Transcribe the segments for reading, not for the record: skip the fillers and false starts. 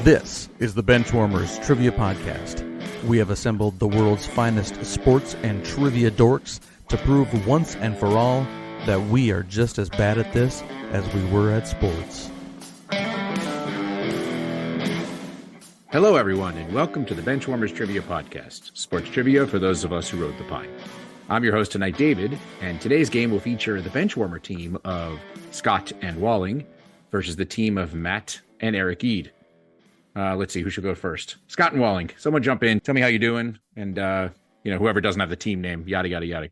This is the Benchwarmers Trivia Podcast. We have assembled the world's finest sports and trivia dorks to prove once and for all that we are just as bad at this as we were at sports. Hello, everyone, and welcome to the Benchwarmers Trivia Podcast, sports trivia for those of us who rode the pine. I'm your host tonight, David, and today's game will feature the Benchwarmer team of Scott and Walling versus the team of Matt and Eric Eade. Let's see, who should go first? Scott and Walling. Someone jump in. Tell me how you're doing. And, whoever doesn't have the team name, yada, yada, yada.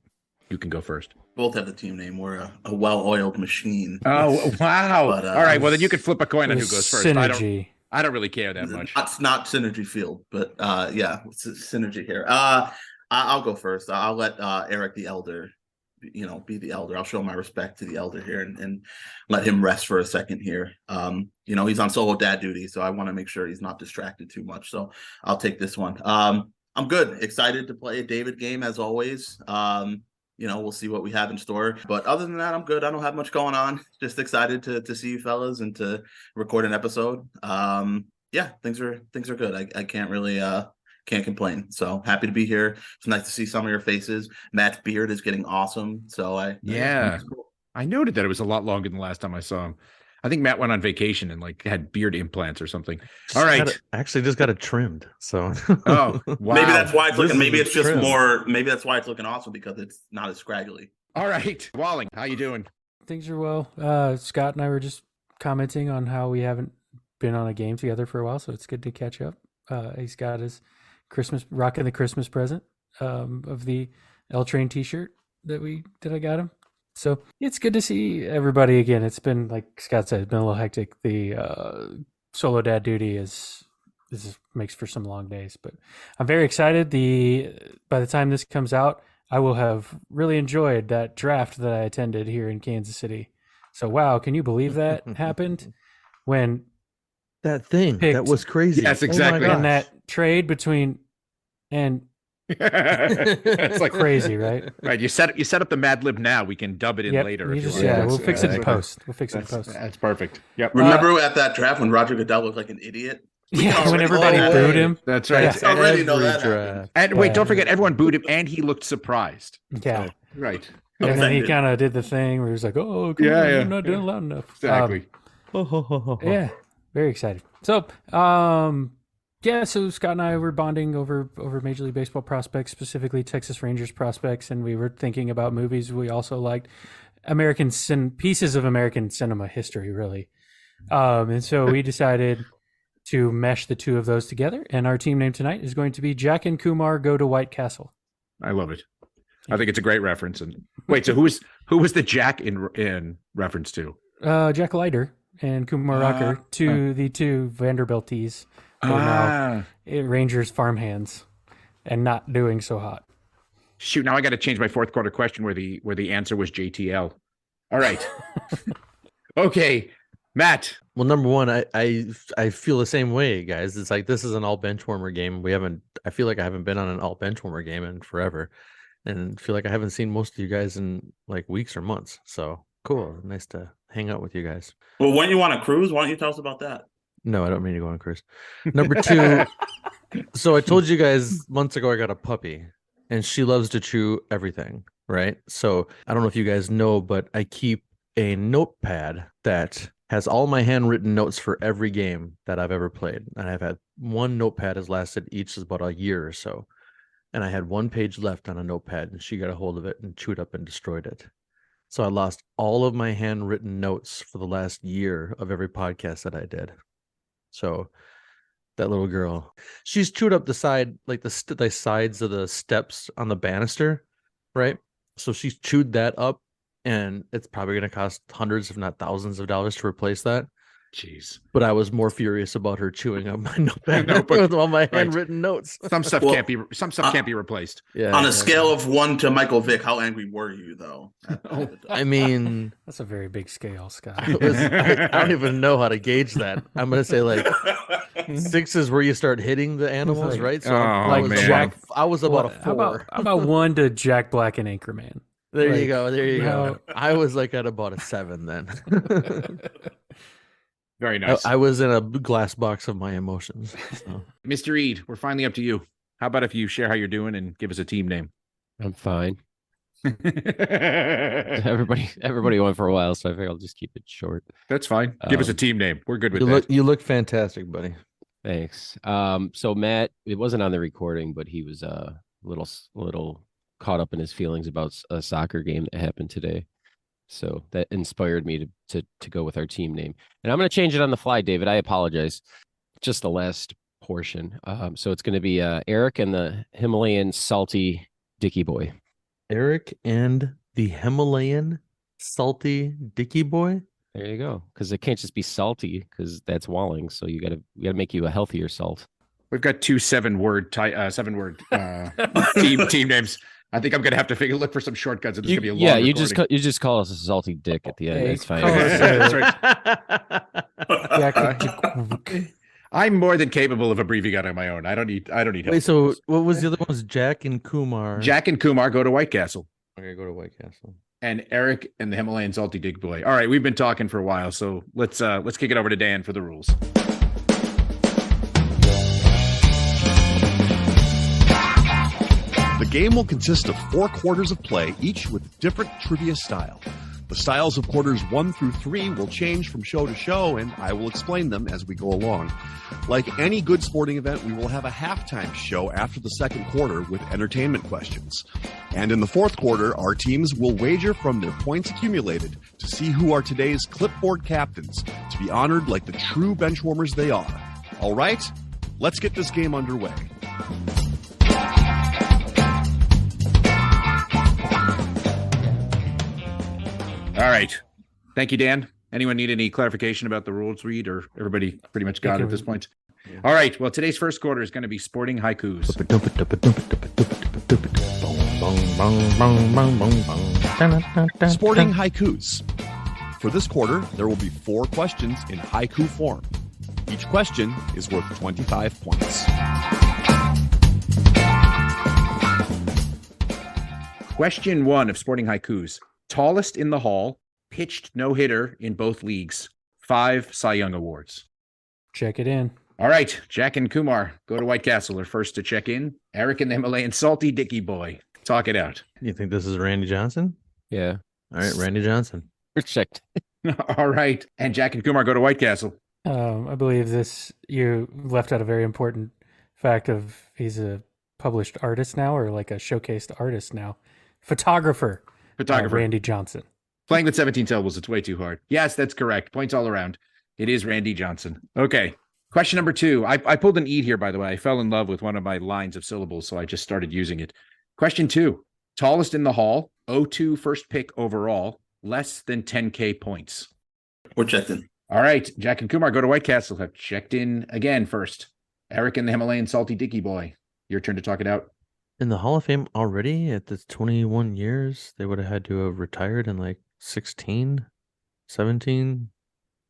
You can go first. Both have the team name. We're a well-oiled machine. Oh, wow. But, all right, well, then you could flip a coin on who goes first. Synergy. I don't really care that much. It's not Synergy Field, but it's Synergy here. I'll go first. I'll let Eric the Elder, be the elder. I'll show my respect to the elder here and let him rest for a second here. He's on solo dad duty, so I want to make sure he's not distracted too much. So I'll take this one. I'm good. Excited to play a David game as always. We'll see what we have in store. But other than that, I'm good. I don't have much going on. Just excited to see you fellas and to record an episode. Things are good. I can't really can't complain. So happy to be here. It's nice to see some of your faces. Matt's beard is getting awesome. So I noted that it was a lot longer than the last time I saw him. I think Matt went on vacation and had beard implants or something. All right. Actually just got it trimmed. So wow. Maybe that's why it's looking. Maybe it's just more. Maybe that's why it's looking awesome because it's not as scraggly. All right, Walling, how you doing? Things are well. Scott and I were just commenting on how we haven't been on a game together for a while, so it's good to catch up. He's got his rocking the Christmas present of the L Train T-shirt that I got him. So it's good to see everybody again. It's been, like Scott said, it's been a little hectic. The solo dad duty makes for some long days, but I'm very excited. By the time this comes out, I will have really enjoyed that draft that I attended here in Kansas City. So wow, can you believe that happened when that thing that was crazy? Yes, exactly. And that trade between and. It's like crazy, right? Right. You set up the Mad Lib now. We can dub it in later. We'll fix it in post. That's perfect. Yep. Remember at that draft when Roger Goodell looked like an idiot? When everybody booed him. That's right. I already know that. And wait, don't forget, everyone booed him, and he looked surprised. Yeah. So, right. And then he kind of did the thing where he was like, "Oh, come on, I'm not doing loud enough." Exactly. Yeah. Very excited. So, so Scott and I were bonding over Major League Baseball prospects, specifically Texas Rangers prospects, and we were thinking about movies we also liked, pieces of American cinema history, really. And so we decided to mesh the two of those together, and our team name tonight is going to be Jack and Kumar Go to White Castle. I love it. I think it's a great reference. And wait, so who was the Jack in reference to? Jack Leiter and Kumar Rocker, the two Vanderbilties. Now Rangers farmhands and not doing so hot. Shoot, now I got to change my fourth quarter question where the answer was JTL. All right. Okay, Matt. Well, number one, I feel the same way, guys. It's like this is an all-Benchwarmer game. I feel like I haven't been on an all-Benchwarmer game in forever, and feel like I haven't seen most of you guys in like weeks or months. So cool, nice to hang out with you guys. Well, when you want to cruise, why don't you tell us about that? No, I don't mean to go on a cruise. Number two, so I told you guys months ago I got a puppy, and she loves to chew everything, right? So I don't know if you guys know, but I keep a notepad that has all my handwritten notes for every game that I've ever played. And I've had one notepad has lasted each is about a year or so. And I had one page left on a notepad, and she got a hold of it and chewed up and destroyed it. So I lost all of my handwritten notes for the last year of every podcast that I did. So that little girl, she's chewed up the side, like the sides of the steps on the banister, right? So she's chewed that up, and it's probably going to cost hundreds, if not thousands of dollars to replace that. Jeez. But I was more furious about her chewing up my notepad with all my handwritten notes. Some stuff can't be replaced. Yeah. On a scale of 1 to Michael Vick, how angry were you though? I mean, that's a very big scale, Scott. I don't even know how to gauge that. I'm gonna say like 6 is where you start hitting the animals, right? So I was about a 4. How about 1 to Jack Black and Anchorman? There you go. I was like at about a 7 then. Very nice. I was in a glass box of my emotions. So. Mr. Reed, we're finally up to you. How about if you share how you're doing and give us a team name? I'm fine. Everybody went for a while, so I think I'll just keep it short. That's fine. Give us a team name. We're good with that. You look fantastic, buddy. Thanks. So Matt, it wasn't on the recording, but he was a little caught up in his feelings about a soccer game that happened today. So that inspired me to go with our team name. And I'm going to change it on the fly, David. I apologize. Just the last portion. So it's going to be Eric and the Himalayan salty Dicky boy. Eric and the Himalayan salty Dicky boy. There you go. Because it can't just be salty, because that's Walling. So we got to make you a healthier salt. We've got two seven-word team names. I think I'm gonna have to look for some shortcuts. It's gonna be a long you recording. just call us a salty dick at the end. That's fine. That's right. Jack, I'm more than capable of abbreviating on my own. I don't need help. Wait, so what was the other one? Was Jack and Kumar? Jack and Kumar go to White Castle. Okay, go to White Castle. And Eric and the Himalayan salty dick boy. All right, we've been talking for a while, so let's kick it over to Dan for the rules. The game will consist of 4 quarters of play, each with different trivia style. The styles of quarters 1 through 3 will change from show to show, and I will explain them as we go along. Like any good sporting event, we will have a halftime show after the second quarter with entertainment questions. And in the fourth quarter, our teams will wager from their points accumulated to see who are today's clipboard captains, to be honored like the true benchwarmers they are. All right, let's get this game underway. All right. Thank you, Dan. Anyone need any clarification about the rules, Reed, or everybody pretty much got it at this point? Yeah. All right. Well, today's first quarter is going to be sporting haikus. Sporting haikus. For this quarter, there will be 4 questions in haiku form. Each question is worth 25 points. Question 1 of sporting haikus. Tallest in the hall, pitched no-hitter in both leagues. 5 Cy Young Awards. check it in. All right, Jack and Kumar, go to White Castle. Are first to check in. Eric and the Himalayan salty Dicky boy. Talk it out. You think this is Randy Johnson? Yeah. All right, Randy Johnson. Checked. All right, and Jack and Kumar go to White Castle. I believe you left out a very important fact of he's a published artist now, or like a showcased artist now. Photographer. Randy Johnson. Playing with 17 syllables, it's way too hard. Yes, that's correct. Points all around. It is Randy Johnson. Okay. Question number 2. I pulled an E here, by the way. I fell in love with one of my lines of syllables, so I just started using it. Question 2. Tallest in the hall, 0-2 first pick overall, less than 10K points. We're checked in. All right. Jack and Kumar go to White Castle. Have checked in again first. Eric and the Himalayan salty Dicky boy. Your turn to talk it out. In the Hall of Fame already at the 21 years, they would have had to have retired in like 16, 17.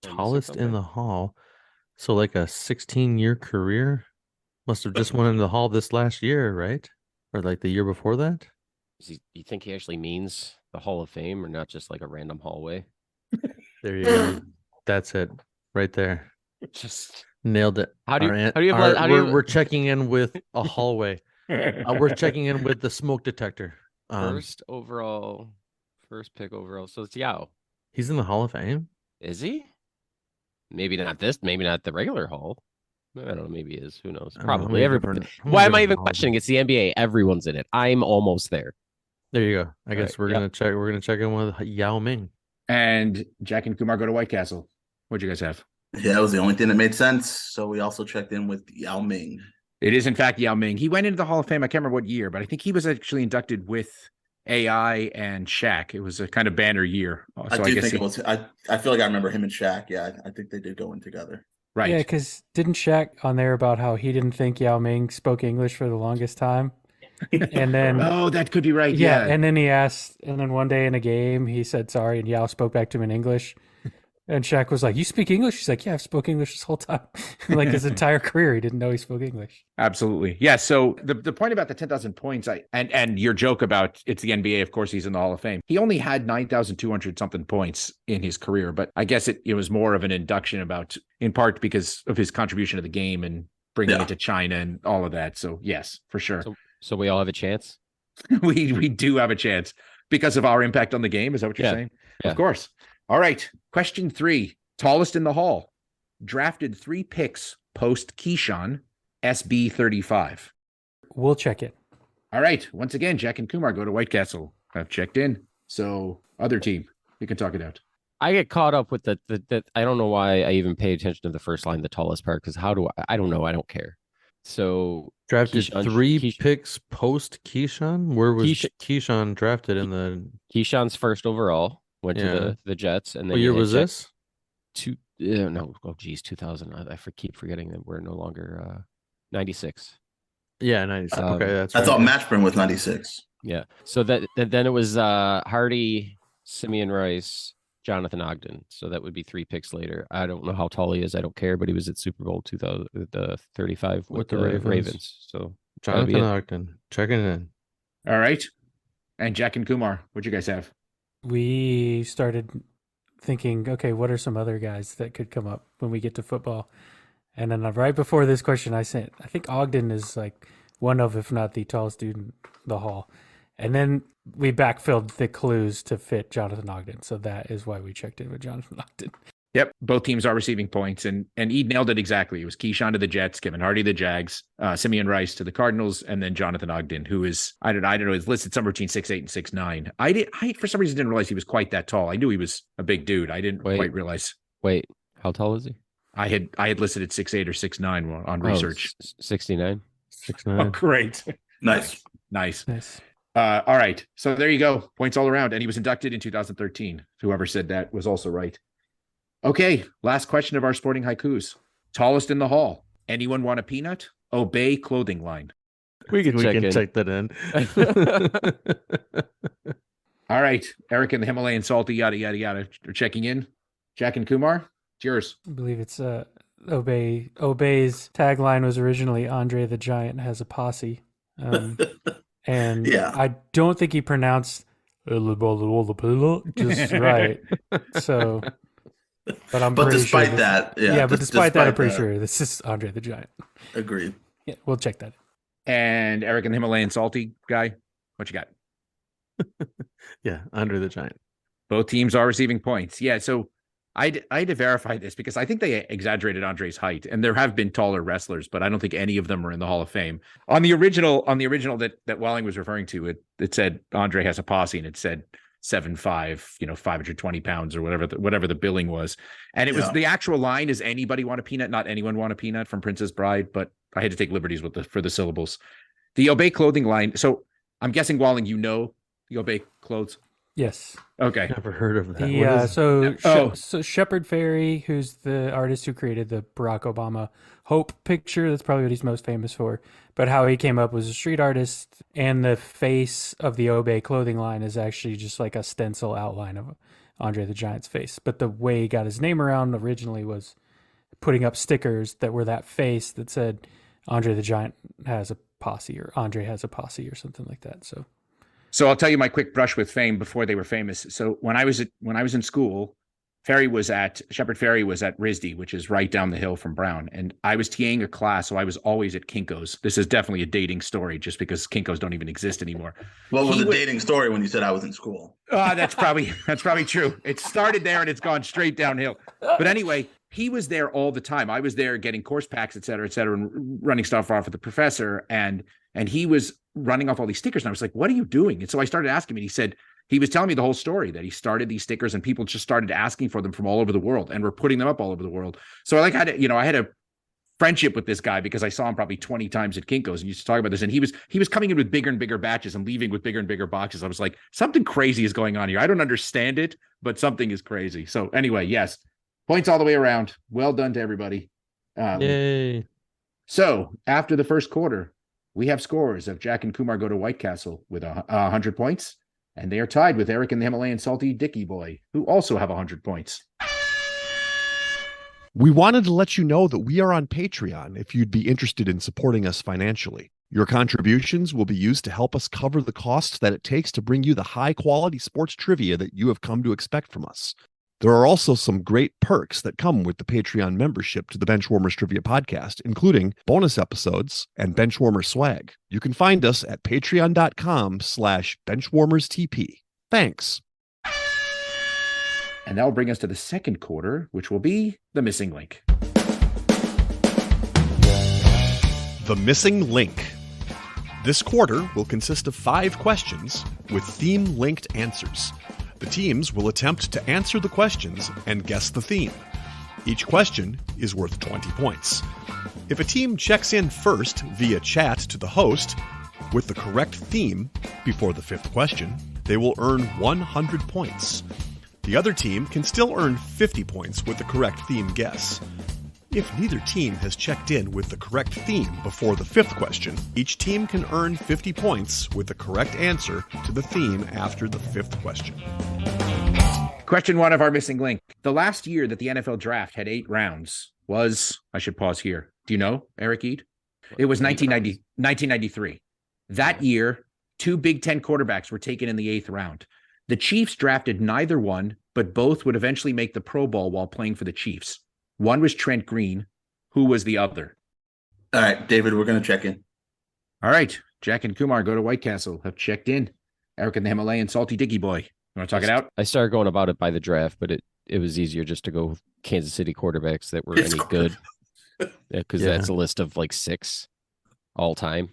Tallest in the Hall. So like a 16-year career. Must have just went into the Hall this last year, right? Or like the year before that? You think he actually means the Hall of Fame or not just like a random hallway? There you go. That's it. Right there. Just nailed it. We're checking in with a hallway. We're checking in with the smoke detector. First pick overall. So it's Yao. He's in the Hall of Fame? Is he? Maybe not the regular hall. I don't know. Maybe he is. Who knows? Probably everybody. Why am I even questioning? It's the NBA. Everyone's in it. I'm almost there. There you go. I guess we're gonna check. We're gonna check in with Yao Ming. And Jack and Kumar go to White Castle. What'd you guys have? Yeah, that was the only thing that made sense. So we also checked in with Yao Ming. It is, in fact, Yao Ming. He went into the Hall of Fame. I can't remember what year, but I think he was actually inducted with AI and Shaq. It was a kind of banner year. So I guess it was. I feel like I remember him and Shaq. Yeah, I think they did go in together. Right. Yeah, because didn't Shaq on there about how he didn't think Yao Ming spoke English for the longest time? And then that could be right. Yeah, and then he asked, and then one day in a game he said sorry, and Yao spoke back to him in English. And Shaq was like, "You speak English?" She's like, "Yeah, I've spoken English this whole time." Like his entire career, he didn't know he spoke English. Absolutely. Yeah. So the point about the 10,000 points, and your joke about it's the NBA, of course, he's in the Hall of Fame. He only had 9,200 something points in his career, but I guess it was more of an induction in part because of his contribution to the game and bringing it to China and all of that. So yes, for sure. So we all have a chance. we do have a chance because of our impact on the game. Is that what you're saying? Yeah. Of course. All right. Question 3, tallest in the Hall, drafted 3 picks post Keyshawn, SB 35. We'll check it. All right. Once again, Jack and Kumar go to White Castle. I've checked in. So other team, you can talk it out. I get caught up with the I don't know why I even pay attention to the first line, the tallest part, because I don't know. I don't care. So drafted three picks post Keyshawn. Where was Keyshawn drafted in the? Keyshawn's first overall went to the Jets, and then what year was this? 2000. I keep forgetting that we're no longer 96. Yeah, 96. Okay, that's. I thought Matchburn was 96. Yeah. So then it was Hardy, Simeon Rice, Jonathan Ogden. So that would be 3 picks later. I don't know how tall he is. I don't care, but he was at Super Bowl 35 with the Ravens. So Jonathan Ogden, checking in. All right. And Jack and Kumar, what'd you guys have? We started thinking, okay, what are some other guys that could come up when we get to football? And then right before this question, I think Ogden is like one of, if not the tallest dude in the Hall. And then we backfilled the clues to fit Jonathan Ogden. So that is why we checked in with Jonathan Ogden. Yep. Both teams are receiving points. And Ede nailed it exactly. It was Keyshawn to the Jets, Kevin Hardy to the Jags, Simeon Rice to the Cardinals, and then Jonathan Ogden, who is, I don't know, is listed somewhere between 6'8" and 6'9". I for some reason didn't realize he was quite that tall. I knew he was a big dude. I didn't quite realize. Wait, how tall is he? I had listed at 6'8" or 6'9" on research. 69. 6'9". Oh, great. Nice. All right. So there you go. Points all around. And he was inducted in 2013. Whoever said that was also right. Okay. Last question of our sporting haikus. Tallest in the Hall. Anyone want a peanut? Obey clothing line. We can check that in. All right. Eric and the Himalayan Salty, yada, yada, yada. Are checking in. Jack and Kumar, it's yours. I believe it's Obey. Obey's tagline was originally Andre the Giant has a posse. And I don't think he pronounced just right. So, but despite that, I'm pretty sure this is Andre the Giant. Agreed. Yeah, we'll check that. And Eric and the Himalayan Salty guy, what you got? Yeah, Andre the Giant. Both teams are receiving points. Yeah, so I had to verify this because I think they exaggerated Andre's height, and there have been taller wrestlers, but I don't think any of them are in the Hall of Fame. On the original that Welling was referring to, it said Andre has a posse, and it said 7'5", 520 pounds or whatever the billing was. And it was the actual line is anybody want a peanut, not anyone want a peanut from Princess Bride, but I had to take liberties for the syllables. The Obey clothing line. So I'm guessing, Walling, the Obey clothes. Yes. Okay. Never heard of that. So Shepard Fairey, who's the artist who created the Barack Obama Hope picture, that's probably what he's most famous for. But how he came up was a street artist, and the face of the Obey clothing line is actually just like a stencil outline of Andre the Giant's face. But the way he got his name around originally was putting up stickers that were that face that said Andre the Giant has a posse, or Andre has a posse, or something like that. So I'll tell you my quick brush with fame before they were famous. So when I was in school, Shepard Fairey was at RISD, which is right down the hill from Brown. And I was TAing a class, so I was always at Kinko's. This is definitely a dating story just because Kinko's don't even exist anymore. What was the dating story when you said I was in school? That's probably true. It started there and it's gone straight downhill. But anyway, he was there all the time. I was there getting course packs, et cetera, and running stuff off with the professor. And he was running off all these stickers. And I was like, what are you doing? And so I started asking him, and he said, he was telling me the whole story that he started these stickers and people just started asking for them from all over the world and were putting them up all over the world. So I had a friendship with this guy because I saw him probably 20 times at Kinko's and used to talk about this. And he was coming in with bigger and bigger batches and leaving with bigger and bigger boxes. I was like, something crazy is going on here. I don't understand it, but something is crazy. So anyway, yes, points all the way around. Well done to everybody. Yay. So after the first quarter, we have scores of Jack and Kumar go to White Castle with 100 points, and they are tied with Eric and the Himalayan Salty Dicky Boy, who also have 100 points. We wanted to let you know that we are on Patreon if you'd be interested in supporting us financially. Your contributions will be used to help us cover the costs that it takes to bring you the high-quality sports trivia that you have come to expect from us. There are also some great perks that come with the Patreon membership to the Benchwarmers Trivia Podcast, including bonus episodes and Benchwarmer swag. You can find us at patreon.com/benchwarmerstp. Thanks. And that will bring us to the second quarter, which will be the missing link. The missing link. This quarter will consist of 5 questions with theme-linked answers. The teams will attempt to answer the questions and guess the theme. Each question is worth 20 points. If a team checks in first via chat to the host with the correct theme before the 5th question, they will earn 100 points. The other team can still earn 50 points with the correct theme guess. If neither team has checked in with the correct theme before the 5th question, each team can earn 50 points with the correct answer to the theme after the 5th question. Question 1 of our missing link. The last year that the NFL draft had 8 rounds was, I should pause here. Do you know, Eric Eid? It was 1993. That year, 2 Big Ten quarterbacks were taken in the 8th round. The Chiefs drafted neither one, but both would eventually make the Pro Bowl while playing for the Chiefs. One was Trent Green. Who was the other? All right, David, we're going to check in. All right. Jack and Kumar go to White Castle, have checked in. Eric and the Himalayan Salty Dicky Boy. You want to talk it out? I started going about it by the draft, but it was easier just to go with Kansas City quarterbacks that were any good. Because that's a list of like 6 all time.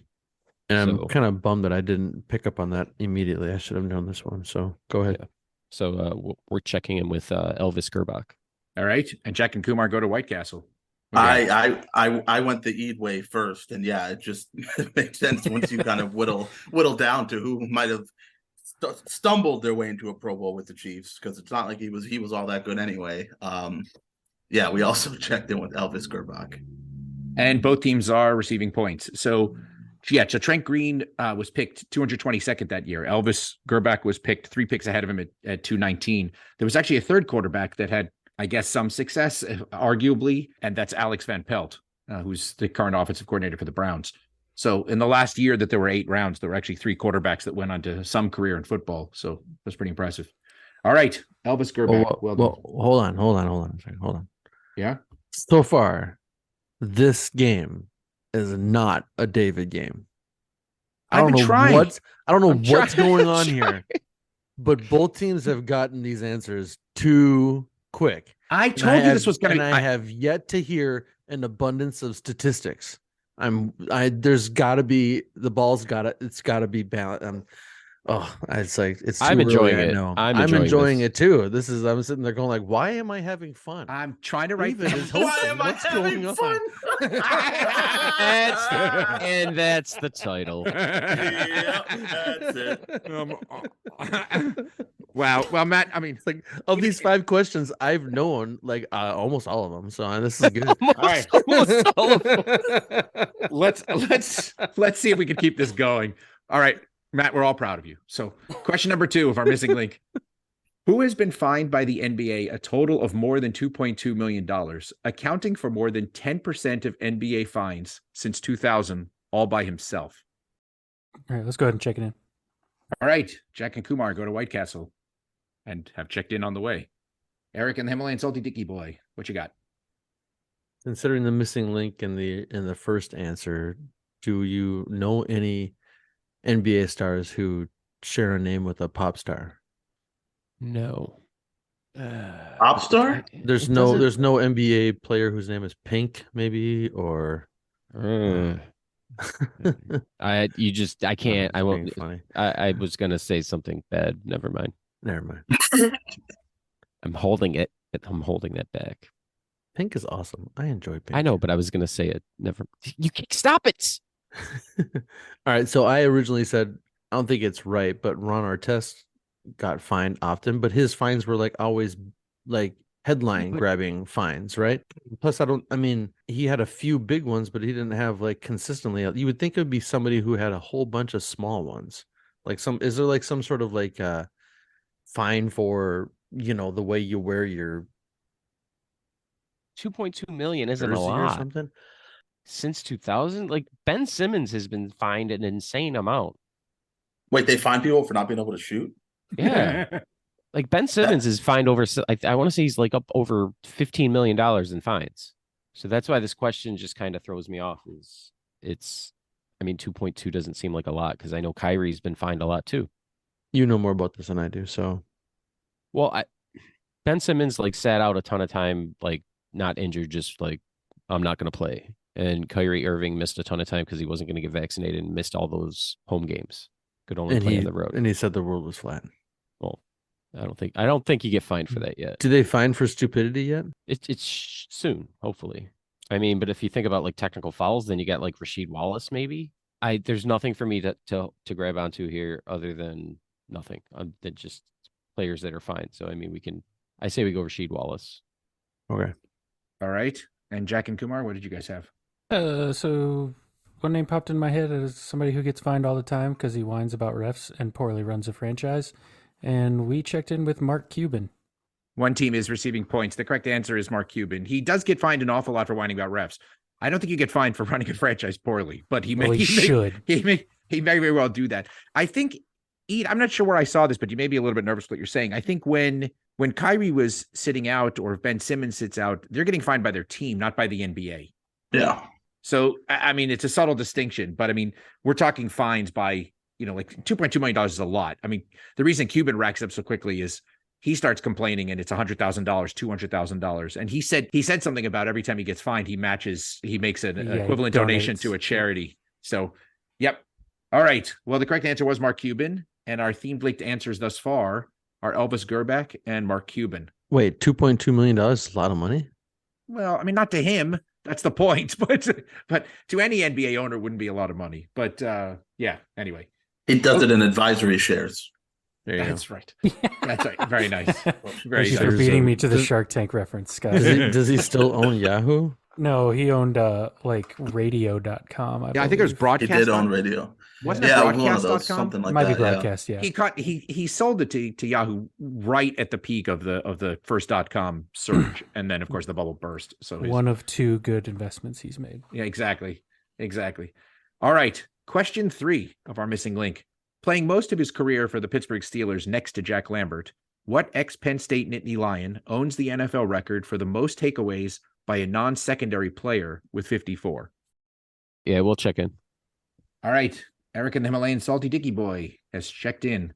And I'm kind of bummed that I didn't pick up on that immediately. I should have known this one. So go ahead. Yeah. So we're checking in with Elvis Gerbach. All right. And Jack and Kumar go to White Castle. Okay. I went the Eid way first, and yeah, it just makes sense once you kind of whittle down to who might have stumbled their way into a Pro Bowl with the Chiefs, because it's not like he was all that good anyway. Yeah, we also checked in with Elvis Gerbach, and both teams are receiving points. So Trent Green was picked 222nd that year. Elvis Gerbach was picked 3 picks ahead of him at 219. There was actually a third quarterback that had, I guess, some success, arguably, and that's Alex Van Pelt, who's the current offensive coordinator for the Browns. So in the last year that there were 8 rounds, there were actually 3 quarterbacks that went on to some career in football. So that's pretty impressive. All right, Elvis Gerbach. Well, hold on. Yeah. So far, this game is not a David game. I don't know what's going on here, but both teams have gotten these answers too quick. I told you this was going to be. I have yet to hear an abundance of statistics. There's got to be it's got to be balanced. It's like it's. I'm enjoying it. I'm enjoying it too. I'm sitting there going like, why am I having fun? I'm trying to write. Why am I having fun? That's the title. Yeah, that's it. Wow. Well, Matt, I mean, it's like of these 5 questions, I've known like almost all of them. So this is good. All right. Almost all of them. Let's see if we can keep this going. All right, Matt, we're all proud of you. So question number 2 of our missing link. Who has been fined by the NBA a total of more than $2.2 million, accounting for more than 10% of NBA fines since 2000, all by himself? All right, let's go ahead and check it in. All right, Jack and Kumar go to White Castle and have checked in on the way. Eric and the Himalayan Salty Dicky Boy, what you got? Considering the missing link in the first answer, do you know any NBA stars who share a name with a pop star? No. Pop star? There's no NBA player whose name is Pink, maybe, or I can't. I won't. Funny. I was gonna say something bad. Never mind. I'm holding it. I'm holding that back. Pink is awesome. I enjoy Pink. I know, but I was gonna say it. Never. You can't stop it. All right. So I originally said I don't think it's right, but Ron Artest got fined often, but his fines were like always like headline grabbing fines, right? Plus, he had a few big ones, but he didn't have like consistently. You would think it would be somebody who had a whole bunch of small ones. Is there like some sort of like fine for, the way you wear your 2.2 million isn't a Jersey or lot something. since 2000. Like Ben Simmons has been fined an insane amount. Wait, they fine people for not being able to shoot? Yeah. Like Ben Simmons is fined over, I want to say he's like up over $15 million in fines. So that's why this question just kind of throws me off. I mean, 2.2 doesn't seem like a lot because I know Kyrie's been fined a lot too. You know more about this than I do, so. Well, Ben Simmons like sat out a ton of time, like not injured, just like I'm not going to play. And Kyrie Irving missed a ton of time because he wasn't going to get vaccinated and missed all those home games. Could only play on the road. And he said the world was flat. Well, I don't think you get fined for that yet. Do they fine for stupidity yet? It's soon, hopefully. I mean, but if you think about like technical fouls, then you got like Rasheed Wallace, maybe. There's nothing for me to grab onto here other than nothing. That just players that are fine. So I mean, I say we go Rasheed Wallace. Okay. All right. And Jack and Kumar, what did you guys have? So one name popped in my head as somebody who gets fined all the time because he whines about refs and poorly runs a franchise. And we checked in with Mark Cuban. One team is receiving points. The correct answer is Mark Cuban. He does get fined an awful lot for whining about refs. I don't think you get fined for running a franchise poorly, but he should. He may very well do that. I think, I'm not sure where I saw this, but you may be a little bit nervous with what you're saying. I think when Kyrie was sitting out or if Ben Simmons sits out, they're getting fined by their team, not by the NBA. Yeah. So, I mean, it's a subtle distinction, but I mean, we're talking fines by, like $2.2 million is a lot. I mean, the reason Cuban racks up so quickly is he starts complaining and it's $100,000, $200,000. And he said something about every time he gets fined, he makes an equivalent donation to a charity. So, yep. All right. Well, the correct answer was Mark Cuban. And our themed linked answers thus far are Elvis Gerback and Mark Cuban. Wait, $2.2 million is a lot of money? Well, I mean, not to him. That's the point. But to any NBA owner, it wouldn't be a lot of money. But yeah, anyway. He does it in advisory shares. That's right. That's right. Very nice. Very Thank you nice. for beating me to the Shark Tank reference, guys. Does he still own Yahoo? No, he owned like radio.com. I think it was broadcast. He did own radio. Wasn't it one of broadcast.com? those, something like Might that. be broadcast, yeah. He sold it to Yahoo right at the peak of the first .com surge, and then of course the bubble burst. So one of two good investments he's made. Yeah, exactly. All right. Question 3 of our missing link. Playing most of his career for the Pittsburgh Steelers next to Jack Lambert, what ex-Penn State Nittany Lion owns the NFL record for the most takeaways by a non-secondary player with 54? Yeah, we'll check in. All right. Eric and the Himalayan Salty Dicky Boy has checked in.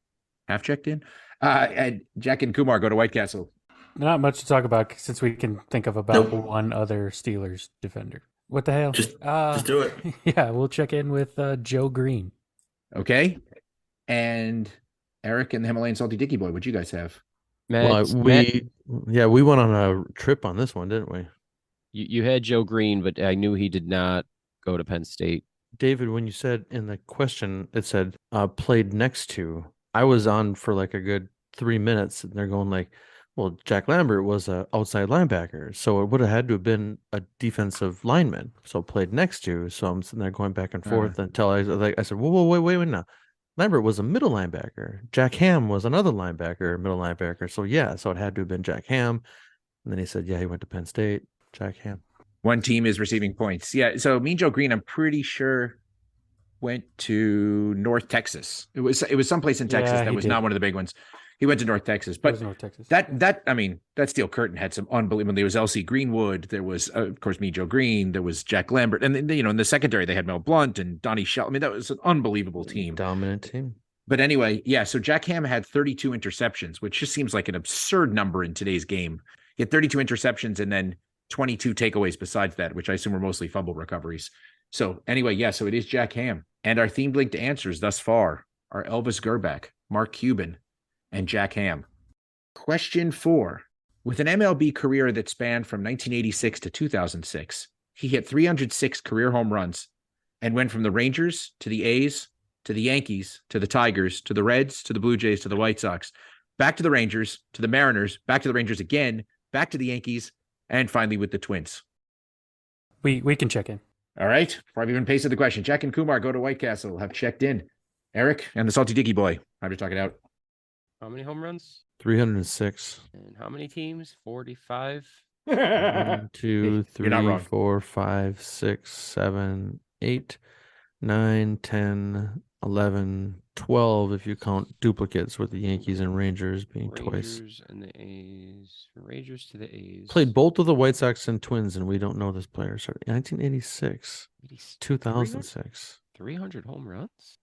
Half checked in? And Jack and Kumar go to White Castle. Not much to talk about since we can think of about one other Steelers defender. What the hell? Just do it. Yeah, we'll check in with Joe Green. Okay. And Eric and the Himalayan Salty Dicky Boy, what'd you guys have? Matt, we went on a trip on this one, didn't we? You had Joe Green, but I knew he did not go to Penn State. David, when you said in the question, it said played next to, I was on for like a good 3 minutes and they're going like, well, Jack Lambert was an outside linebacker. So it would have had to have been a defensive lineman. So played next to, so I'm sitting there going back and forth until I said, wait now. Lambert was a middle linebacker. Jack Ham was another middle linebacker. So yeah, so it had to have been Jack Ham. And then he said, yeah, he went to Penn State, Jack Ham. One team is receiving points. Yeah. So Mean Joe Green, I'm pretty sure went to North Texas. It was someplace in Texas that was not one of the big ones. He went to North Texas, but North Texas. that Steel Curtain had some unbelievable. There was L.C. Greenwood. There was, of course, Mean Joe Green. There was Jack Lambert, and then, in the secondary they had Mel Blount and Donnie Shell. I mean, that was an unbelievable team, dominant team. But anyway, yeah. So Jack Ham had 32 interceptions, which just seems like an absurd number in today's game. He had 32 interceptions and then 22 takeaways besides that, which I assume were mostly fumble recoveries. So anyway, yeah. So it is Jack Ham, and our themed linked answers thus far are Elvis Gerback, Mark Cuban, and Jack Ham. Question 4. With an MLB career that spanned from 1986 to 2006, he hit 306 career home runs and went from the Rangers to the A's to the Yankees to the Tigers to the Reds to the Blue Jays to the White Sox, back to the Rangers to the Mariners, back to the Rangers again, back to the Yankees, and finally with the Twins. We can check in. All right. Before I've even pasted the question, Jack and Kumar go to White Castle, have checked in. Eric and the Salty Dicky Boy, I'm just talking out. How many home runs? 306. And how many teams? 45? 1, 2, You're not 3, wrong. 4, 5, 6, 7, 8, 9, 10, 11, 12 if you count duplicates with the Yankees and Rangers being twice. Rangers and the A's. Rangers to the A's. Played both of the White Sox and Twins, and we don't know this player. Sorry, 1986, 2006. 300 home runs?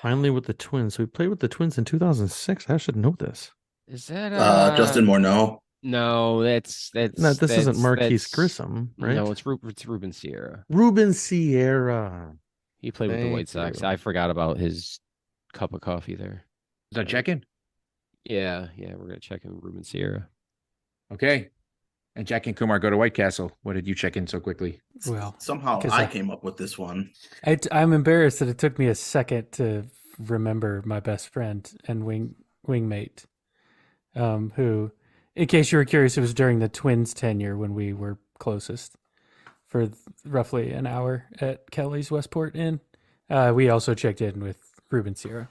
Finally with the Twins. So we played with the Twins in 2006. I should know this. Is that Justin Morneau. No, that's No, this isn't Marquise that's- Grissom, right? No, it's Ruben Sierra. Ruben Sierra. He played with the White Thank Sox. you. I forgot about his cup of coffee there. Is that check-in? Yeah, we're gonna check in Ruben Sierra. Okay. And Jack and Kumar go to White Castle. What did you check in so quickly? Well, Somehow 'cause I I- came up with this one. I'm embarrassed that it took me a second to remember my best friend and wingmate, who, in case you were curious, it was during the Twins' tenure when we were closest for roughly an hour at Kelly's Westport Inn. We also checked in with Ruben Sierra.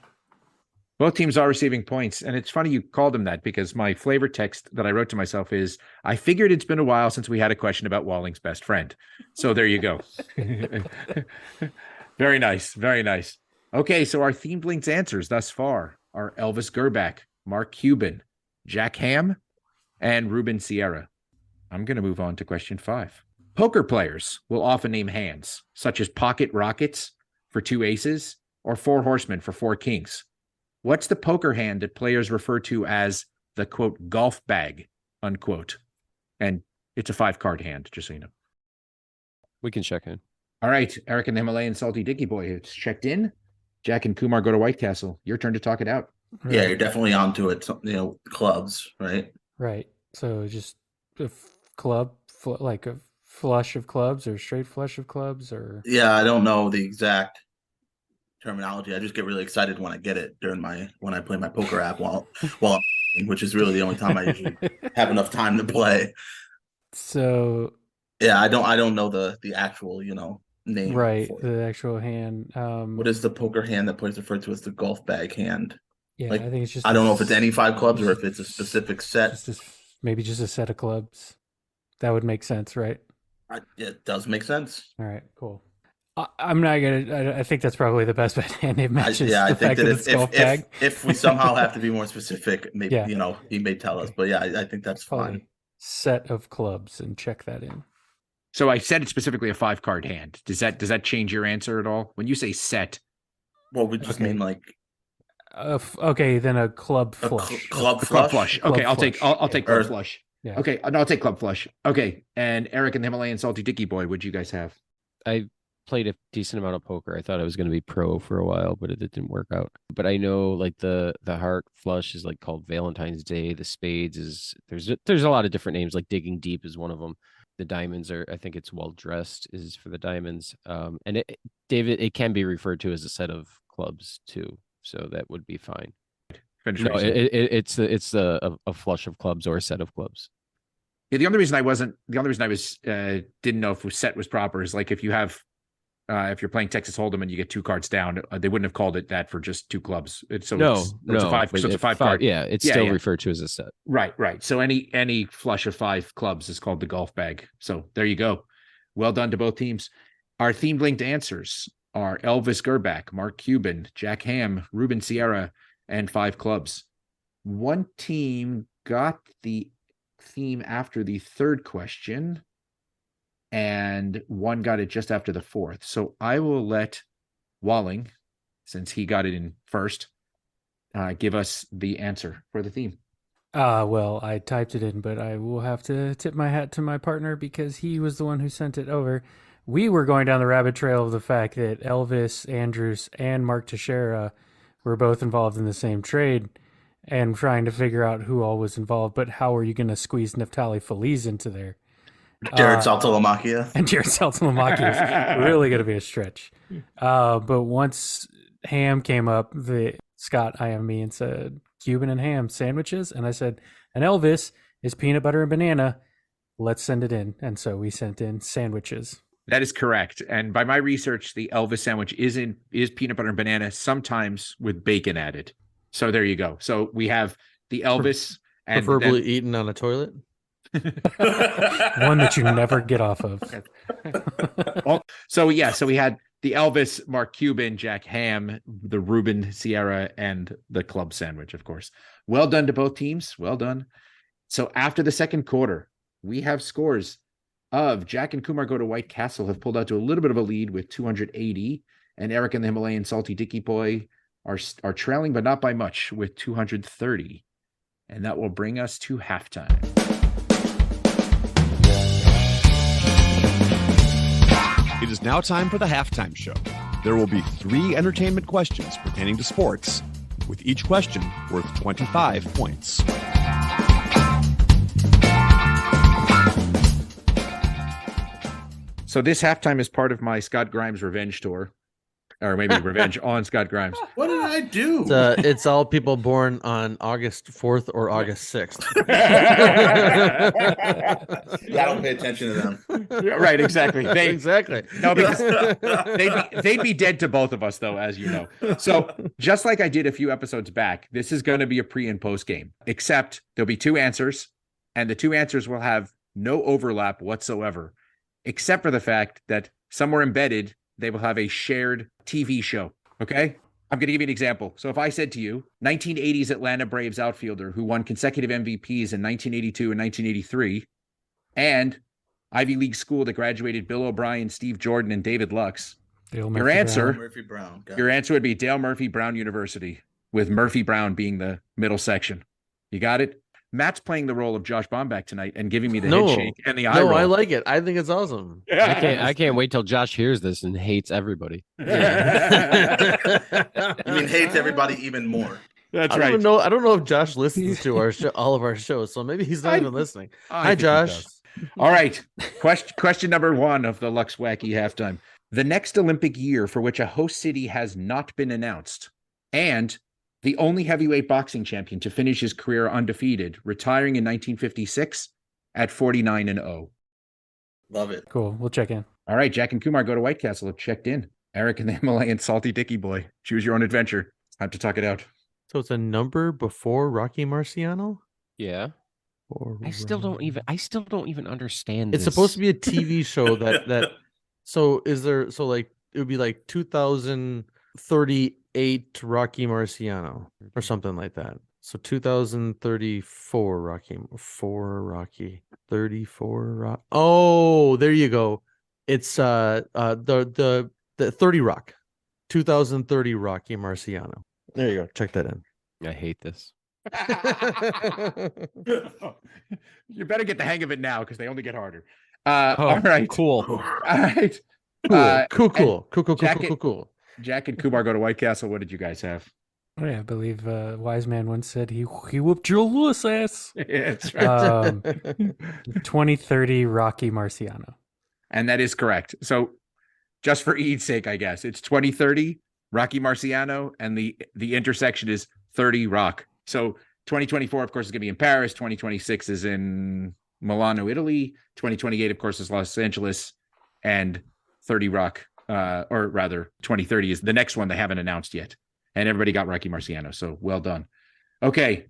Both teams are receiving points. And it's funny you called him that because my flavor text that I wrote to myself is, I figured it's been a while since we had a question about Walling's best friend. So there you go. Very nice. Very nice. Okay, so our themed links answers thus far are Elvis Gerback, Mark Cuban, Jack Ham, and Ruben Sierra. I'm going to move on to question 5. Poker players will often name hands, such as pocket rockets for 2 aces or 4 horsemen for 4 kings. What's the poker hand that players refer to as the, quote, golf bag, unquote? And it's a 5-card hand, just so you know. We can check in. All right, Eric and the Himalayan Salty Dicky Boy, it's checked in. Jack and Kumar go to White Castle. Your turn to talk it out. Yeah, you're definitely onto it. Clubs, right? Right. So just a club, like a flush of clubs or straight flush of clubs, or Yeah, I don't know the exact terminology. I just get really excited when I get it when I play my poker app while which is really the only time I usually have enough time to play. So Yeah, I don't know the actual, name. right, for it. the actual hand. What is the poker hand that players refer to as the golf bag hand? Yeah, like, I think it's just. I don't know if it's any 5 clubs or if it's a specific set. Maybe just a set of clubs. That would make sense, right? It does make sense. All right, cool. I'm not gonna. I think that's probably the best bet hand name matches. I the think fact that it's golf bag. if we somehow have to be more specific, maybe Yeah. he may tell us. But yeah, I think that's Probably fine. set of clubs and check that in. So I said it's specifically a 5-card hand. Does that change your answer at all? When you say set, Well, we just Okay. mean like Okay, then a club a flush. club club flush. flush. Club Okay, I'll flush. take I'll take club Or- flush. Yeah. Okay, no, I'll take club flush. Okay, and Eric and the Himalayan Salty Dicky Boy, what'd you guys have? I played a decent amount of poker. I thought I was going to be pro for a while, but it didn't work out. But I know like the heart flush is like called Valentine's Day. The spades is there's a lot of different names. Like digging deep is one of them. The diamonds are, I think it's well dressed is for the diamonds. And David, it can be referred to as a set of clubs too. So that would be fine. Finish No, raising. it's a flush of clubs or a set of clubs. Yeah, the only reason I was didn't know if set was proper is like if you have if you're playing Texas Hold'em and you get 2 cards down, they wouldn't have called it that for just 2 clubs. It's a 5. but So it's a if 5 card. Yeah, it's Yeah, still yeah. referred to as a set. Right. So any flush of 5 clubs is called the golf bag. So there you go. Well done to both teams. Our themed linked answers are Elvis Gerback, Mark Cuban, Jack Ham, Ruben Sierra, and 5 clubs. One team got the theme after the 3rd question, and one got it just after the 4th. So I will let Walling, since he got it in first, give us the answer for the theme. Well, I typed it in, but I will have to tip my hat to my partner because he was the one who sent it over. We were going down the rabbit trail of the fact that Elvis Andrews and Mark Teixeira were both involved in the same trade and trying to figure out who all was involved. But how are you going to squeeze Neftali Feliz into there? Jared Saltalamacchia. And Jared Saltalamacchia is really going to be a stretch. But once Ham came up, Scott IM'd me and said, Cuban and ham sandwiches. And I said, and Elvis is peanut butter and banana. Let's send it in. And so we sent in sandwiches. That is correct. And by my research, the Elvis sandwich is peanut butter and banana, sometimes with bacon added. So there you go. So we have the Elvis and Preferably eaten on a toilet. One that you never get off of. So we had the Elvis, Mark Cuban, Jack Ham, the Reuben Sierra, and the club sandwich, of course. Well done to both teams. Well done. So after the second quarter, we have scores of Jack and Kumar Go to White Castle have pulled out to a little bit of a lead with 280, and Eric and the Himalayan Salty Dicky Boy are trailing, but not by much, with 230. And that will bring us to halftime. It is now time for the halftime show. There will be 3 entertainment questions pertaining to sports, with each question worth 25 points. So this halftime is part of my Scott Grimes revenge tour, or maybe revenge on Scott Grimes. What did I do? It's all people born on August 4th or August 6th. I don't pay attention to them. Right, exactly. Exactly. No, because they'd be dead to both of us, though, as you know. So just like I did a few episodes back, this is going to be a pre and post game, except there'll be 2 answers, and the 2 answers will have no overlap whatsoever, except for the fact that somewhere embedded, they will have a shared TV show. Okay? I'm going to give you an example. So if I said to you, 1980s Atlanta Braves outfielder who won consecutive MVPs in 1982 and 1983, and Ivy League school that graduated Bill O'Brien, Steve Jordan, and David Lux, your answer would be Dale Murphy Brown University, with Murphy Brown being the middle section. You got it? Matt's playing the role of Josh Bomback tonight and giving me the head shake and the eye roll. No, I like it. I think it's awesome. I can't wait till Josh hears this and hates everybody. I mean, hates everybody even more. That's I right. I don't know if Josh listens to our show, all of our shows, so maybe he's not even listening. Hi, Josh. All right. Question number 1 of the Lux Wacky halftime. The next Olympic year for which a host city has not been announced, and the only heavyweight boxing champion to finish his career undefeated, retiring in 1956 at 49-0. Love it. Cool. We'll check in. All right, Jack and Kumar Go to White Castle have checked in. Eric and the Himalayan Salty Dicky Boy, choose your own adventure. Time to talk it out. So it's a number before Rocky Marciano? Yeah. Or I still don't even understand It's this. supposed to be a TV show that so is there it would be like 2038 Rocky Marciano or something like that. So 2034 Rocky 34 Rock. Oh, there you go. It's the 30 Rock. 2030 Rocky Marciano. There you go. Check that in. I hate this. You better get the hang of it now because they only get harder. All right. Cool. All right. Cool. Jack and Kumar Go to White Castle. What did you guys have? Oh, yeah, I believe Wise Man once said he whooped your Lewis ass. Yeah, that's right. 2030 Rocky Marciano. And that is correct. So just for Eid's sake, I guess, it's 2030 Rocky Marciano, and the intersection is 30 Rock. So 2024, of course, is going to be in Paris. 2026 is in Milano, Italy. 2028, of course, is Los Angeles. And 30 Rock, or rather 2030 is the next one they haven't announced yet. And everybody got Rocky Marciano, so well done. Okay,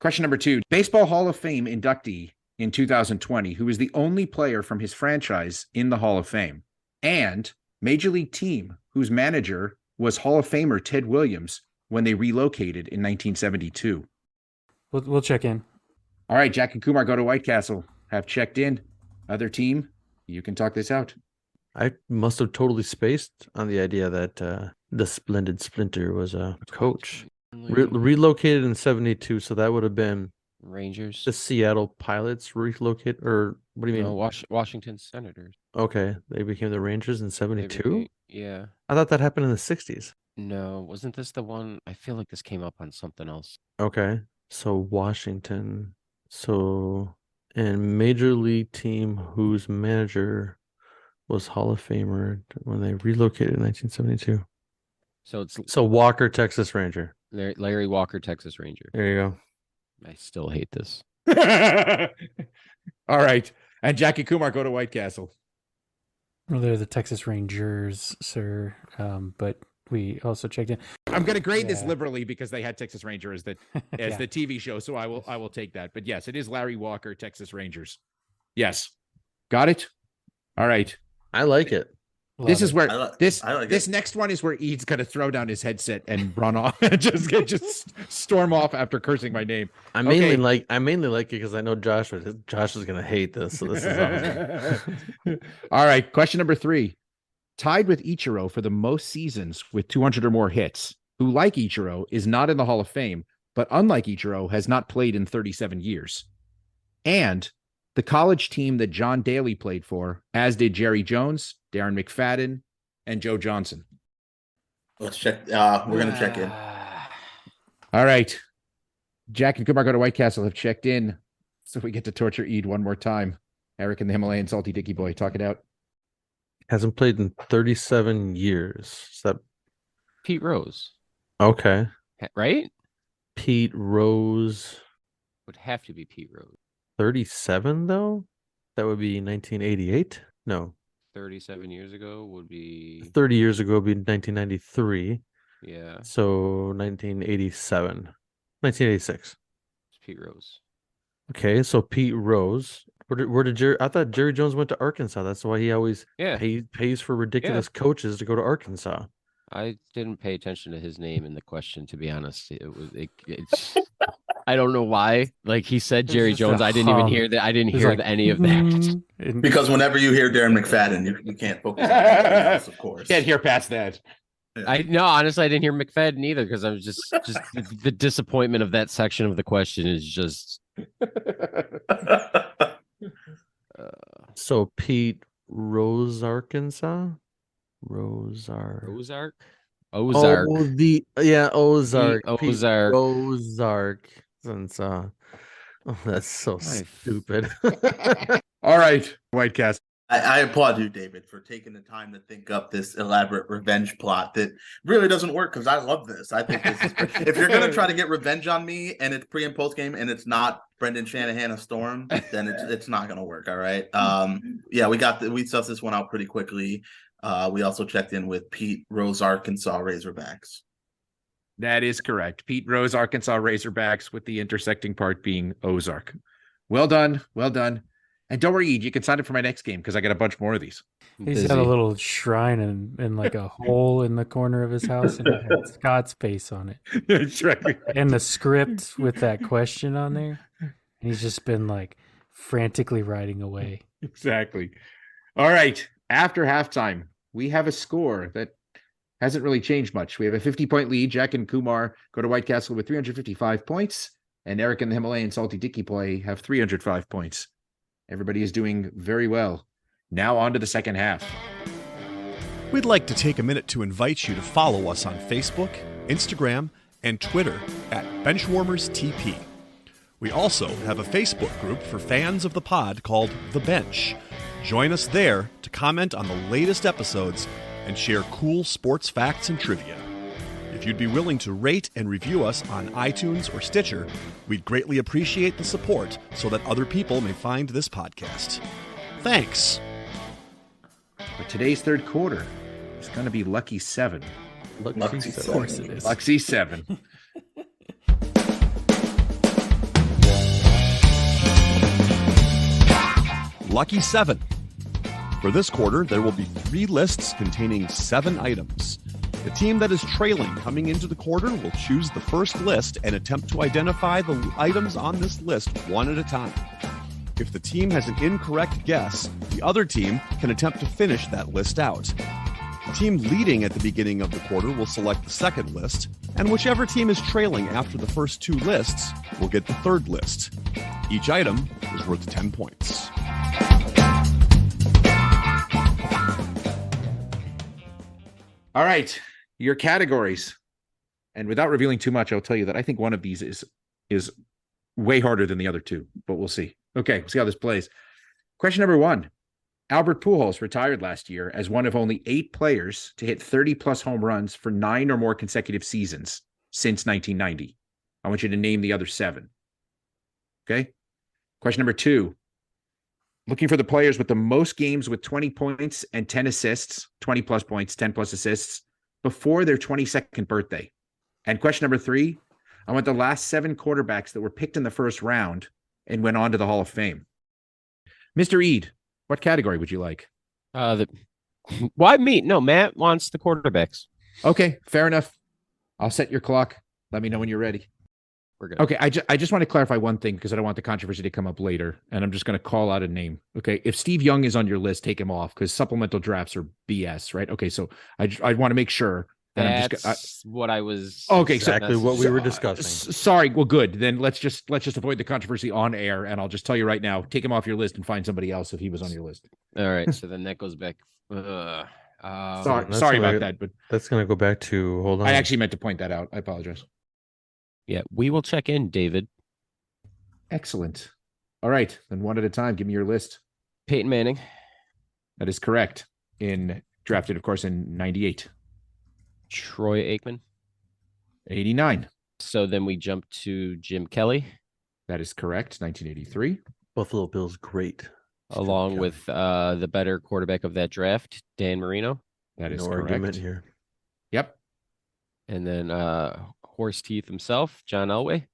question number 2. Baseball Hall of Fame inductee in 2020, who is the only player from his franchise in the Hall of Fame, and Major League team whose manager was Hall of Famer Ted Williams when they relocated in 1972. We'll check in. All right, Jack and Kumar Go to White Castle have checked in. Other team, you can talk this out. I must have totally spaced on the idea that the Splendid Splinter was a coach. Relocated in 72, so that would have been Rangers. the Seattle Pilots relocated, or what do you mean? No, Washington Senators. Okay, they became the Rangers in They 72? became- Yeah. I thought that happened in the 60s. No, wasn't this the one? I feel like this came up on something else. Okay, so Washington. So, and Major League team whose manager was Hall of Famer when they relocated in 1972. So it's So Walker, Texas Ranger. Larry Walker, Texas Ranger. There you go. I still hate this. All right. And Jack and Kumar Go to White Castle. Well, they're the Texas Rangers, sir. But we also checked in. I'm going to grade this Yeah. liberally because they had Texas Ranger as the Yeah. the TV show, so I will take that. But yes, it is Larry Walker, Texas Rangers. Yes, got it. All right. I like it. This is where I like this it. next one is where Ede's going to throw down his headset and run off, just storm off after cursing my name. I mainly like it because I know Josh is going to hate this. So this is awesome. All right. Question number 3. Tied with Ichiro for the most seasons with 200 or more hits, who, like Ichiro, is not in the Hall of Fame, but unlike Ichiro, has not played in 37 years. And the college team that John Daly played for, as did Jerry Jones, Darren McFadden, and Joe Johnson. Let's check. We're going to check in. All right. Jack and Kumar go to White Castle have checked in, so we get to torture Ede one more time. Eric and the Himalayan Salty Dicky Boy, talk it out. Hasn't played in 37 years. Is that Pete Rose, okay? right? Pete Rose, Would have to be Pete Rose. 37 though? That would be 1988? No. 37 years ago would be 30 years ago would be 1993. yeah. So 1987. 1986. It's Pete Rose. Okay, so Pete Rose. Where did Jerry? I thought Jerry Jones went to Arkansas. That's why he always pays for ridiculous coaches to go to Arkansas. I didn't pay attention to his name in the question, to be honest. It's I don't know why. Like he said, Jerry Jones. I didn't even hear that. I didn't hear any of that. Because whenever you hear Darren McFadden, you can't focus on anything else, of course. Can't hear past that. No, honestly, I didn't hear McFadden either because I was just the disappointment of that section of the question is just. So Pete Rose, Arkansas. Ozark. Ozark. Oh, Ozark. Pete Ozark. Ozark. Since that's so stupid. All right, White Cast. I applaud you, David, for taking the time to think up this elaborate revenge plot that really doesn't work because I love this. I think this is if you're going to try to get revenge on me and it's pre and post game and it's not Brendan Shanahan a storm, then it's not going to work. All right. Yeah, we sussed this one out pretty quickly. We also checked in with Pete Rose, Arkansas Razorbacks. That is correct. Pete Rose, Arkansas Razorbacks, with the intersecting part being Ozark. Well done. Well done. And don't worry, Ede, you can sign up for my next game because I got a bunch more of these. He's got a little shrine in like a hole in the corner of his house, and it has Scott's face on it. That's right. And the script with that question on there. And he's just been like frantically writing away. Exactly. All right. After halftime, we have a score that hasn't really changed much. We have a 50-point lead. Jack and Kumar go to White Castle with 355 points, and Eric and the Himalayan Salty Dicky Boy have 305 points. Everybody is doing very well. Now on to the second half. We'd like to take a minute to invite you to follow us on Facebook, Instagram, and Twitter at BenchwarmersTP. We also have a Facebook group for fans of the pod called The Bench. Join us there to comment on the latest episodes and share cool sports facts and trivia. If you'd be willing to rate and review us on iTunes or Stitcher, we'd greatly appreciate the support so that other people may find this podcast. Thanks. But today's third quarter is going to be Lucky 7. Lucky Of 7. course it is. Lucky 7. Lucky 7. For this quarter, there will be 3 lists containing 7 items. The team that is trailing coming into the quarter will choose the first list and attempt to identify the items on this list one at a time. If the team has an incorrect guess, the other team can attempt to finish that list out. The team leading at the beginning of the quarter will select the second list, and whichever team is trailing after the first 2 lists will get the third list. Each item is worth 10 points. All right, your categories. And without revealing too much, I'll tell you that I think one of these is way harder than the other 2, but we'll see. Okay, we'll see how this plays. Question number 1. Albert Pujols retired last year as one of only 8 players to hit 30-plus home runs for 9 or more consecutive seasons since 1990. I want you to name the other 7. Okay? Question number 2. Looking for the players with the most games with 20 points and 10 assists, 20-plus points, 10-plus assists before their 22nd birthday. And question number 3, I want the last 7 quarterbacks that were picked in the first round and went on to the Hall of Fame. Mr. Eid, what category would you like? Why me? No, Matt wants the quarterbacks. Okay, fair enough. I'll set your clock. Let me know when you're ready. We're good. Okay, I just want to clarify one thing because I don't want the controversy to come up later, and I'm just going to call out a name. Okay, if Steve Young is on your list, take him off because supplemental drafts are BS, right? Okay, so I want to make sure that That's what I was. Okay, Exactly what we were discussing. Sorry, well, good. Then let's just avoid the controversy on air, and I'll just tell you right now: take him off your list and find somebody else if he was on your list. All right, so then that goes back. Sorry that's about gonna- that, but That's going to go back to, hold on. I actually meant to point that out. I apologize. Yeah, we will check in, David. Excellent. All right, then one at a time. Give me your list. Peyton Manning, That is correct. Drafted, of course, in 98, Troy Aikman. 89. So then we jump to Jim Kelly, That is correct. 1983. Buffalo Bills, great. along with the better quarterback of that draft, Dan Marino. That is No correct. argument here. Yep, And then Horse Teeth himself, John Elway.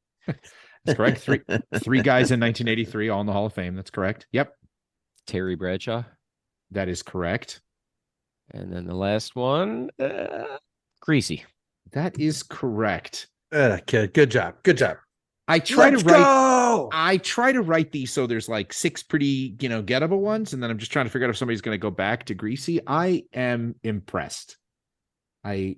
that's correct. Three guys in 1983, all in the Hall of Fame. That's correct. Yep, Terry Bradshaw. that is correct. And then the last one, Greasy. That is correct. Kid, good job. Good job. I try Let's to write. go! I try to write these so there's like 6 pretty, gettable ones, and then I'm just trying to figure out if somebody's going to go back to Greasy. I am impressed. I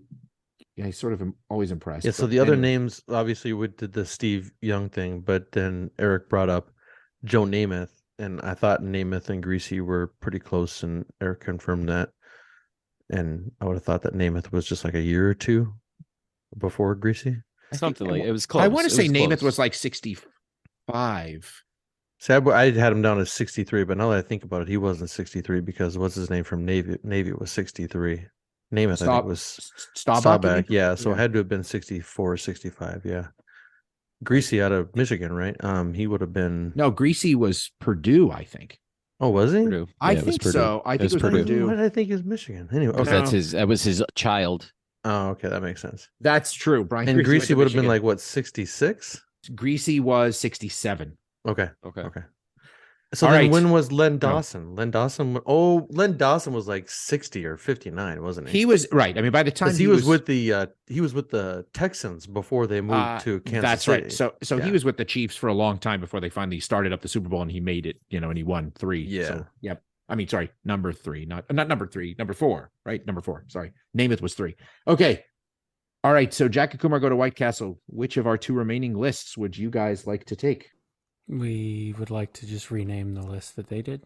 sort of am always impressed. Yeah, so but the other anyway. names, obviously, we did the Steve Young thing, but then Eric brought up Joe Namath, and I thought Namath and Greasy were pretty close, and Eric confirmed that. And I would have thought that Namath was just like a year or 2 before Greasy. Something like it was close. I want to It say was Namath close. was like 65. See, I had him down as 63, but now that I think about it, he wasn't 63 because what's his name from Navy? Navy was 63. Namath, I think, was Staubach. Staubach. Yeah, so Yeah. it had to have been 64 or 65. Yeah. Greasy out of Michigan, right? He would have been. No, Greasy was Purdue, I think. Oh, was he? Purdue. I Yeah, it was think Purdue. so. I think it was Purdue. Purdue. Why did I think it was Michigan? Anyway, 'Cause okay. that was his child. Oh, okay, that makes sense. That's true. Brian And Greasy went would to have been Michigan. like what, 66? Greasy was 67. Okay. Okay. Okay. So All then right. when was Len Dawson? Len Dawson was like 60 or 59, wasn't he? He was right. I mean, by the time Because he was with the Texans before they moved to Kansas that's City. right. So he Yeah. was with the Chiefs for a long time before they finally started up the Super Bowl, and he made it. And he won 3. Yeah. So, yep. I mean, sorry, number 3, not number 3, number 4, right? Number 4. Sorry, Namath was 3. Okay. All right. So Jack and Kumar go to White Castle. Which of our 2 remaining lists would you guys like to take? We would like to just rename the list that they did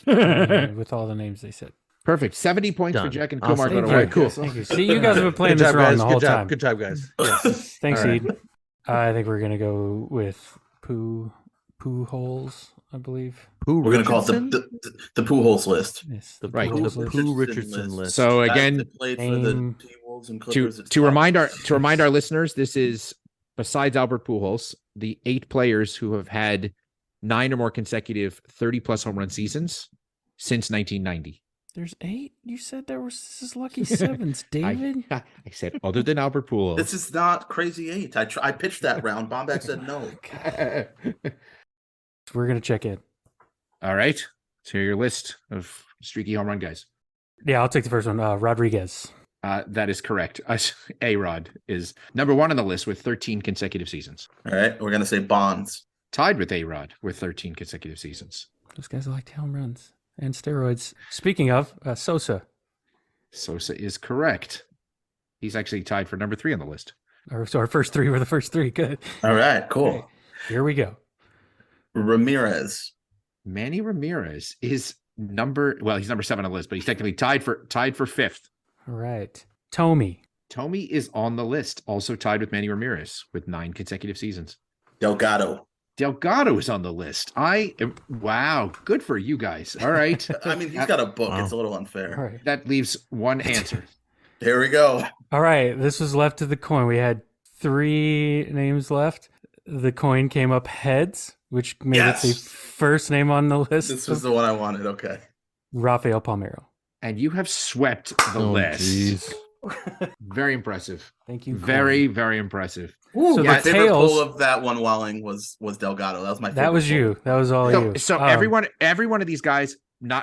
Perfect. with all the names they said. 70 points for Done. Jack and Kumar. Awesome. Go to All right, White cool. Castle. Thank you. See, you guys have been playing Good this job, wrong guys. the whole Good job. time. Good job, guys. Yes. Thanks, All right. Ed. I think we're gonna go with poo holes, I believe. Pooh We're gonna call it Richardson? the Pujols list. Yes, The Right. Pooh, Pujols the list. Pooh Richardson list. So Guys again, that played for the name- T-Wolves and to Clippers. it's to tough. remind our listeners, this is besides Albert Pujols, the 8 players who have had 9 or more consecutive 30-plus home run seasons since 1990. There's 8. You said this is lucky 7s, David. I said other than Albert Pujols. This is not crazy 8. I pitched that round. Bomback said no. We're gonna check in. All right. So here your list of streaky home run guys. Yeah, I'll take the first one. Rodriguez. That is correct. A-Rod is number 1 on the list with 13 consecutive seasons. All right, we're gonna say Bonds. Tied with A-Rod with 13 consecutive seasons. Those guys like home runs and steroids. Speaking of Sosa, Sosa is correct. He's actually tied for number 3 on the list. so our first 3 were the first 3. Good. All right, cool. Okay. Here we go. Ramirez. Manny Ramirez is he's number 7 on the list, but he's technically tied for 5th. All right. Tommy. Tommy is on the list, also tied with Manny Ramirez with 9 consecutive seasons. Delgado. Delgado is on the list. Wow, good for you guys. All right. I mean, he's got a book. Wow. It's a little All unfair. right. That leaves one answer. Here we go. All right. This was left to the coin. We had 3 names left. The coin came up heads, which made Yes. it the first name on the list. This was the one I wanted. Okay. Rafael Palmeiro. And you have swept the Oh, list. jeez. Very impressive. Thank you. Very, very impressive. Ooh, So my the favorite tails- pull of that one, Walling, was Delgado. That was my favorite. That was pull. you. That was all you. So every one of these guys,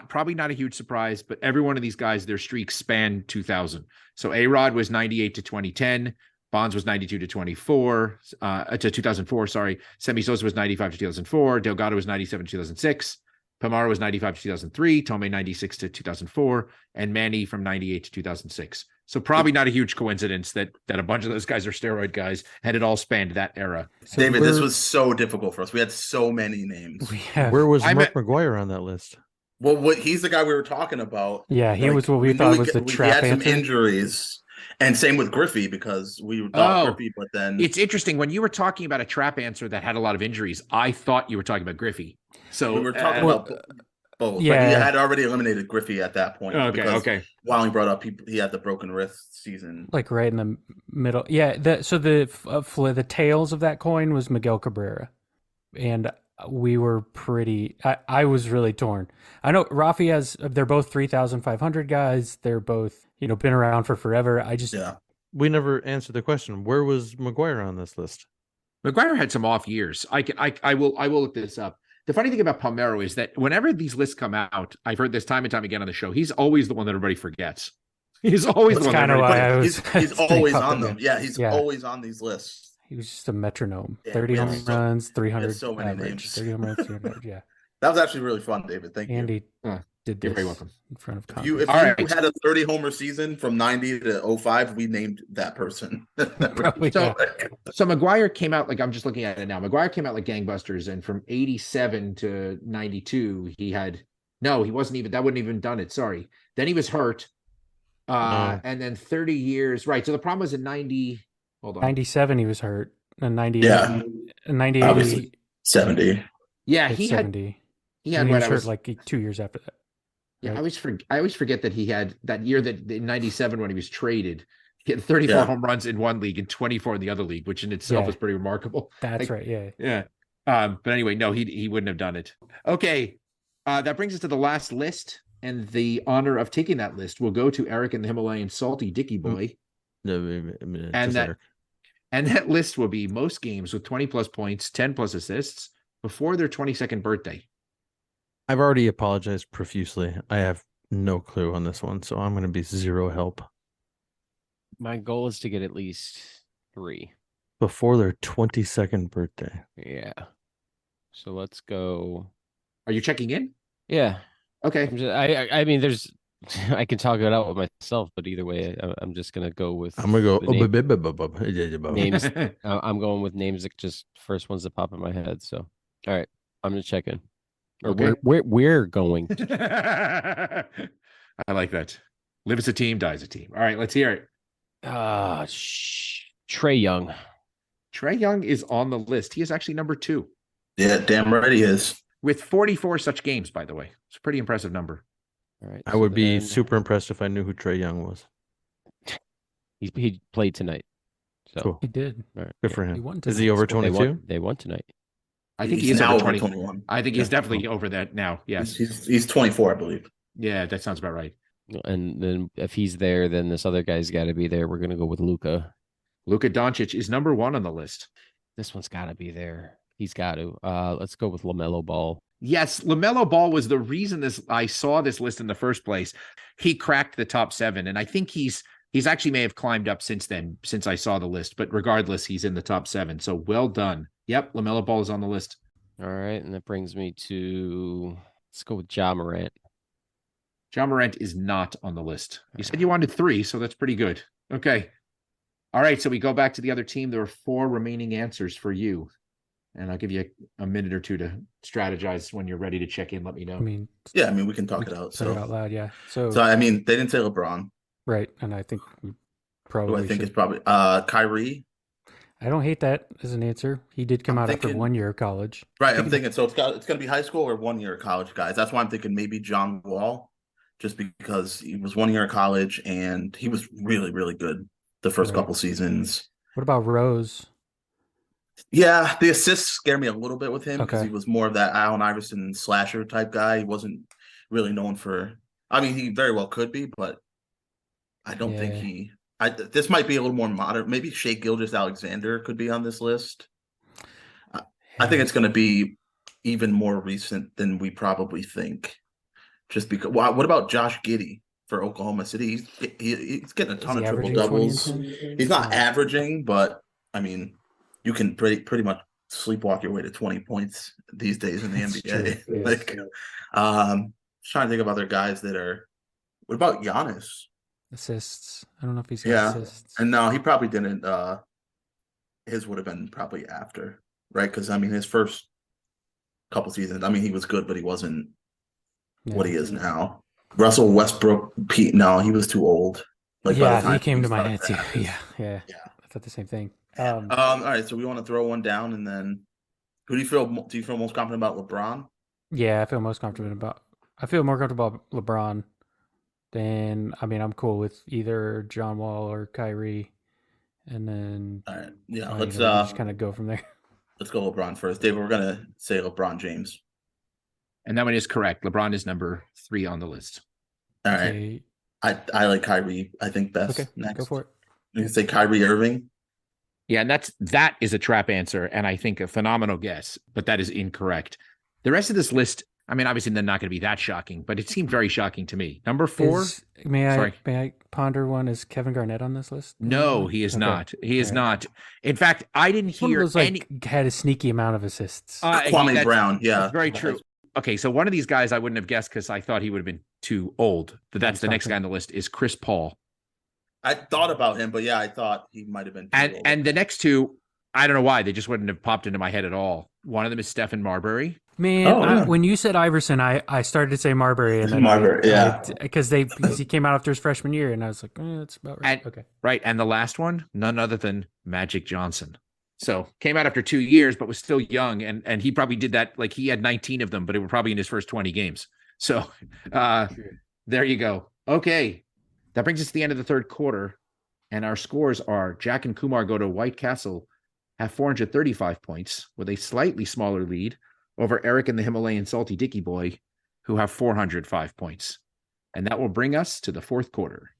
probably not a huge surprise, but every one of these guys, their streaks span 2000. So A-Rod was 98 to 2010. Bonds was 92 to 2004, sorry. Sammy Sosa was 95 to 2004. Delgado was 97 to 2006. Pamara was 95 to 2003. Tomei 96 to 2004. And Manny from 98 to 2006. So probably not a huge coincidence that a bunch of those guys are steroid guys, and it all spanned that era. So David, this was so difficult for us. We had so many names. Where was I'm Mark McGuire on that list? Well, he's the guy we were talking about. Yeah, he was what we knew thought was the he trap had some answer. injuries. And same with Griffey, because we thought Griffey, but then It's interesting. When you were talking about a trap answer that had a lot of injuries, I thought you were talking about Griffey. So we were talking about both. yeah. But he had already eliminated Griffey at that point. Okay. While he brought up, he had the broken wrist season. Like right in the middle. Yeah. So the tails of that coin was Miguel Cabrera, and we were pretty. I was really torn. I know Rafi they're both 3,500 guys. They're both been around for forever. We never answered the question. Where was McGuire on this list? McGuire had some off years. I will look this up. The funny thing about Palmero is that whenever these lists come out, I've heard this time and time again on the show, he's always the one that everybody forgets. He's always the one that everybody forgets. He's always on them. Yeah, he's always on these lists. He was just a metronome. Yeah, 30 home runs, 300 so many average. names. 30 home runs, 300. Yeah. That was actually really fun, David. Thank you. Andy did this You're very welcome. in front of If Congress. you had a 30 homer season from 90 to 05, we named that person. Probably, So McGuire came out, like, I'm just looking at it now. McGuire came out like gangbusters, and from 87 to 92, he wasn't even, that wouldn't even done it. Sorry. Then he was hurt. And then 30 years. Right. So the problem was in 97, he was hurt. And 98. Yeah. And 98, Obviously, 70. Yeah, hit he 70. had And he what was I hurt was like 2 years after that. Yeah, right? I always forget that he had that year that in 97 when he was traded, he had 34 Yeah. home runs in one league and 24 in the other league, which in itself is pretty remarkable. That's right. Yeah. Yeah. But anyway, no, he wouldn't have done it. Okay. That brings us to the last list, and the honor of taking that list will go to Eric and the Himalayan Salty Dicky Boy. And that list will be most games with 20 plus points, 10 plus assists before their 22nd birthday. I've already apologized profusely. I have no clue on this one, so I'm going to be zero help. My goal is to get at least 3 before their 22nd birthday. Yeah. So let's go. Are you checking in? Yeah. Okay. I mean, I can talk it out with myself, but either way, I'm just gonna go with. I'm gonna go names. I'm going with names that just first ones that pop in my head. So, all right, I'm gonna check in. Okay. We're going. I like that. Live as a team, die as a team. All right, let's hear it. Trey Young. Trey Young is on the list. He is actually number 2. Yeah, damn right he is. With 44 such games, by the way. It's a pretty impressive number. All right. I would be super impressed if I knew who Trey Young was. He played tonight. So Cool. He did. all right. Good for He him. won Is he tonight. over They 22? They won tonight. I think He's he is now over over 20. 21. I think he's definitely over that now. Yes. He's 24, I believe. Yeah, that sounds about right. And then if he's there, then this other guy's got to be there. We're gonna go with Luka. Luka Doncic is number 1 on the list. This one's got to be there. He's got to. Let's go with LaMelo Ball. Yes, LaMelo Ball was the reason I saw this list in the first place. He cracked the top 7, and I think he's actually may have climbed up since then, since I saw the list. But regardless, he's in the top 7. So well done. Yep, LaMelo Ball is on the list. All right, and that brings me to let's go with Ja Morant. Ja Morant is not on the list. You said you wanted 3, so that's pretty good. Okay. All right, so we go back to the other team. There are 4 remaining answers for you. And I'll give you a minute or two to strategize when you're ready to check in. Let me know. I mean, we can talk it out. Say it out loud. Yeah. So I mean, they didn't say LeBron. right, and I think we Who probably I think should. is probably Kyrie. I don't hate that as an answer. He did come I'm out after thinking- 1 year of college. Right, I'm thinking so. It's going to be high school or 1 year of college, guys. That's why I'm thinking maybe John Wall, just because he was 1 year of college and he was really, really good the first Right. couple seasons. What about Rose? Yeah, the assists scare me a little bit with him because Okay. he was more of that Allen Iverson slasher type guy. He wasn't really known for. I mean, he very well could be, but I don't think Yeah. he. This might be a little more modern. Maybe Shea Gilgeous-Alexander could be on this list. I think it's going to be even more recent than we probably think. Just because. What about Josh Giddey for Oklahoma City? He's getting a ton of triple doubles. He's not averaging, but I mean, you can pretty much sleepwalk your way to 20 points these days in the NBA. Yes. Like, trying to think of other guys that are. What about Giannis? Assists. I don't know if he's got assists. And no, he probably didn't. His would have been probably after, right? Because I mean, his first couple seasons, I mean, he was good, but he wasn't what he is now. Russell Westbrook, Pete. No, he was too old. Like, he came to my head too. Yeah. I thought the same thing. All right, so we want to throw one down, and then who do you feel most confident about? LeBron? Yeah, I feel more comfortable about LeBron. Then I'm cool with either John Wall or Kyrie, and then all right, yeah, let's just kind of go from there. Let's go LeBron first, David. We're gonna say LeBron James, and that one is correct. LeBron is number 3 on the list. All right, I like Kyrie. I think best. Okay, next. Go for it. You can say Kyrie Irving. Yeah, and that is a trap answer, and I think a phenomenal guess, but that is incorrect. The rest of this list, I mean, obviously they're not going to be that shocking, but it seemed very shocking to me. Number 4. May I ponder one? Is Kevin Garnett on this list? No, he is not. He is not. In fact, I didn't hear those, had a sneaky amount of assists. Kwame Brown. Yeah, that's very true. Okay, so one of these guys I wouldn't have guessed because I thought he would have been too old. But that's the next guy on the list is Chris Paul. I thought about him, but yeah, I thought he might have been too old. And the next two, I don't know why they just wouldn't have popped into my head at all. One of them is Stephen Marbury. Man, when you said Iverson, I started to say Marbury, and then Marbury, because he came out after his freshman year, and I was like, that's about right. Okay, right. And the last one, none other than Magic Johnson. So came out after 2 years, but was still young, and he probably did that. Like he had 19 of them, but it were probably in his first 20 games. So there you go. Okay, that brings us to the end of the third quarter, and our scores are: Jack and Kumar go to White Castle, have 435 points with a slightly smaller lead over Eric and the Himalayan Salty Dicky Boy, who have 405 points. And that will bring us to the fourth quarter.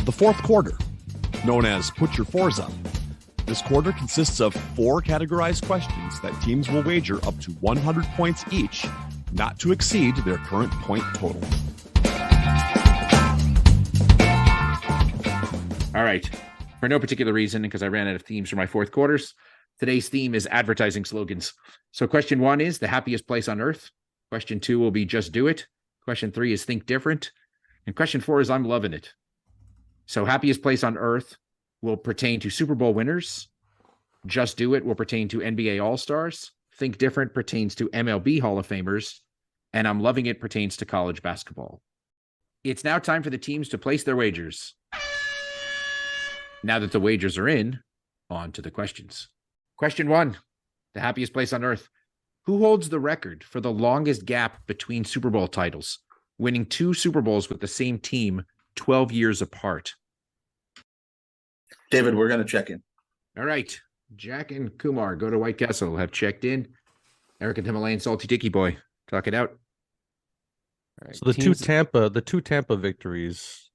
The fourth quarter, known as Put Your Fours Up. This quarter consists of 4 categorized questions that teams will wager up to 100 points each, not to exceed their current point total. All right. For no particular reason, because I ran out of themes for my fourth quarters, today's theme is advertising slogans. So question 1 is the happiest place on earth. Question 2 will be just do it. Question 3 is think different. And question 4 is I'm loving it. So happiest place on earth will pertain to Super Bowl winners. Just do it will pertain to NBA All-Stars. Think different pertains to MLB Hall of Famers. And I'm loving it pertains to college basketball. It's now time for the teams to place their wagers. Now that the wagers are in, on to the questions. Question 1, the happiest place on earth. Who holds the record for the longest gap between Super Bowl titles, winning 2 Super Bowls with the same team 12 years apart? David, we're going to check in. All right. Jack and Kumar go to White Castle, have checked in. Eric and Himalayan Salty Dicky Boy, talk it out. All right. So the two Tampa victories,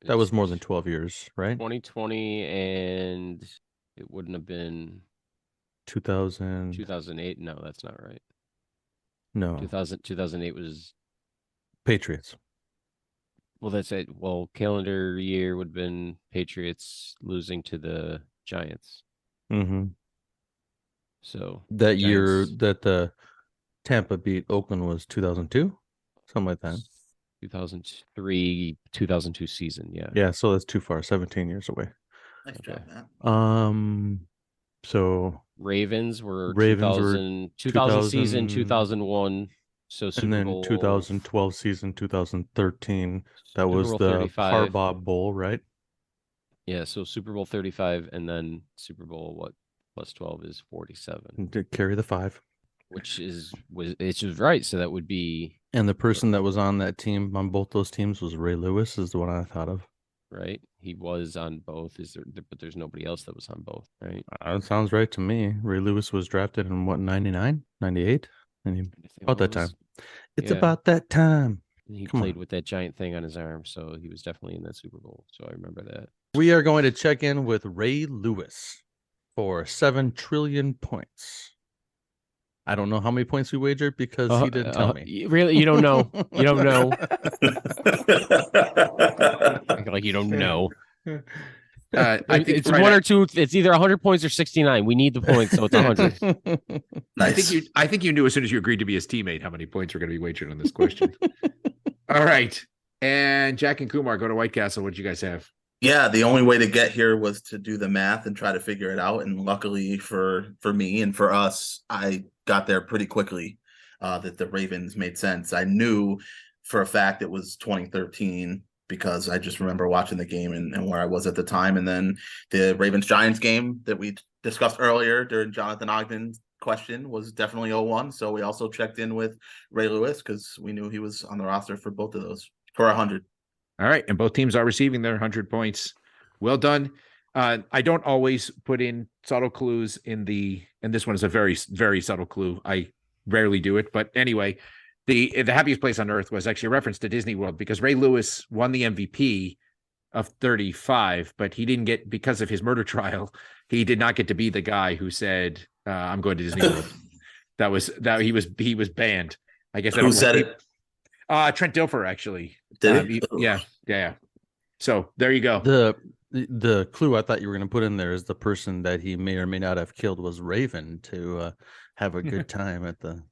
that was more than 12 years, right? 2020, and it wouldn't have been 2008. No, that's not right. No. 2008 was Patriots. Well, that's it. Well, calendar year would have been Patriots losing to the Giants. Mm-hmm. So that year that the Tampa beat Oakland was 2002, something like that. 2003, 2002 season. Yeah. Yeah. So that's too far. 17 years away. Nice job, Matt. So Ravens were 2000 season, 2001. So Super and then Bowl 2012 season, 2013. That Super was Bowl the 35. Harbaugh Bowl, right? Yeah. So Super Bowl 35, and then Super Bowl plus 12 is 47. To carry the 5. Which is right. So that would be. And the person that was on that team, on both those teams, was Ray Lewis, is the one I thought of. Right. He was on both. But there's nobody else that was on both, right? That sounds right to me. Ray Lewis was drafted in what, 99, 98? About that time. It's about that time. He Come played on. with that giant thing on his arm, so he was definitely in that Super Bowl. So I remember that. We are going to check in with Ray Lewis for 7 trillion points. I don't know how many points we wagered because he didn't tell me. Really, you don't know? You don't know? Like you don't know? I think It's right one at- or two. It's either 100 points or 69. We need the points, so it's 100. Nice. I think you knew as soon as you agreed to be his teammate how many points were going to be wagered on this question. All right. And Jack and Kumar, go to White Castle. What did you guys have? Yeah, the only way to get here was to do the math and try to figure it out. And luckily for me and for us, I got there pretty quickly. That the Ravens made sense. I knew for a fact it was 2013 because I just remember watching the game and where I was at the time. And then the Ravens-Giants game that we discussed earlier during Jonathan Ogden's question was definitely 01. So we also checked in with Ray Lewis because we knew he was on the roster for both of those for 100. All right. And both teams are receiving their 100 points. Well done. I don't always put in subtle clues and this one is a very, very subtle clue. I rarely do it. But anyway, the happiest place on earth was actually a reference to Disney World because Ray Lewis won the MVP of 35, but he didn't get, because of his murder trial, he did not get to be the guy who said, I'm going to Disney World. He was banned. I guess. Who said it? Trent Dilfer, actually. Did he? Yeah. So there you go. The clue I thought you were going to put in there is the person that he may or may not have killed was Raven to have a good time at the.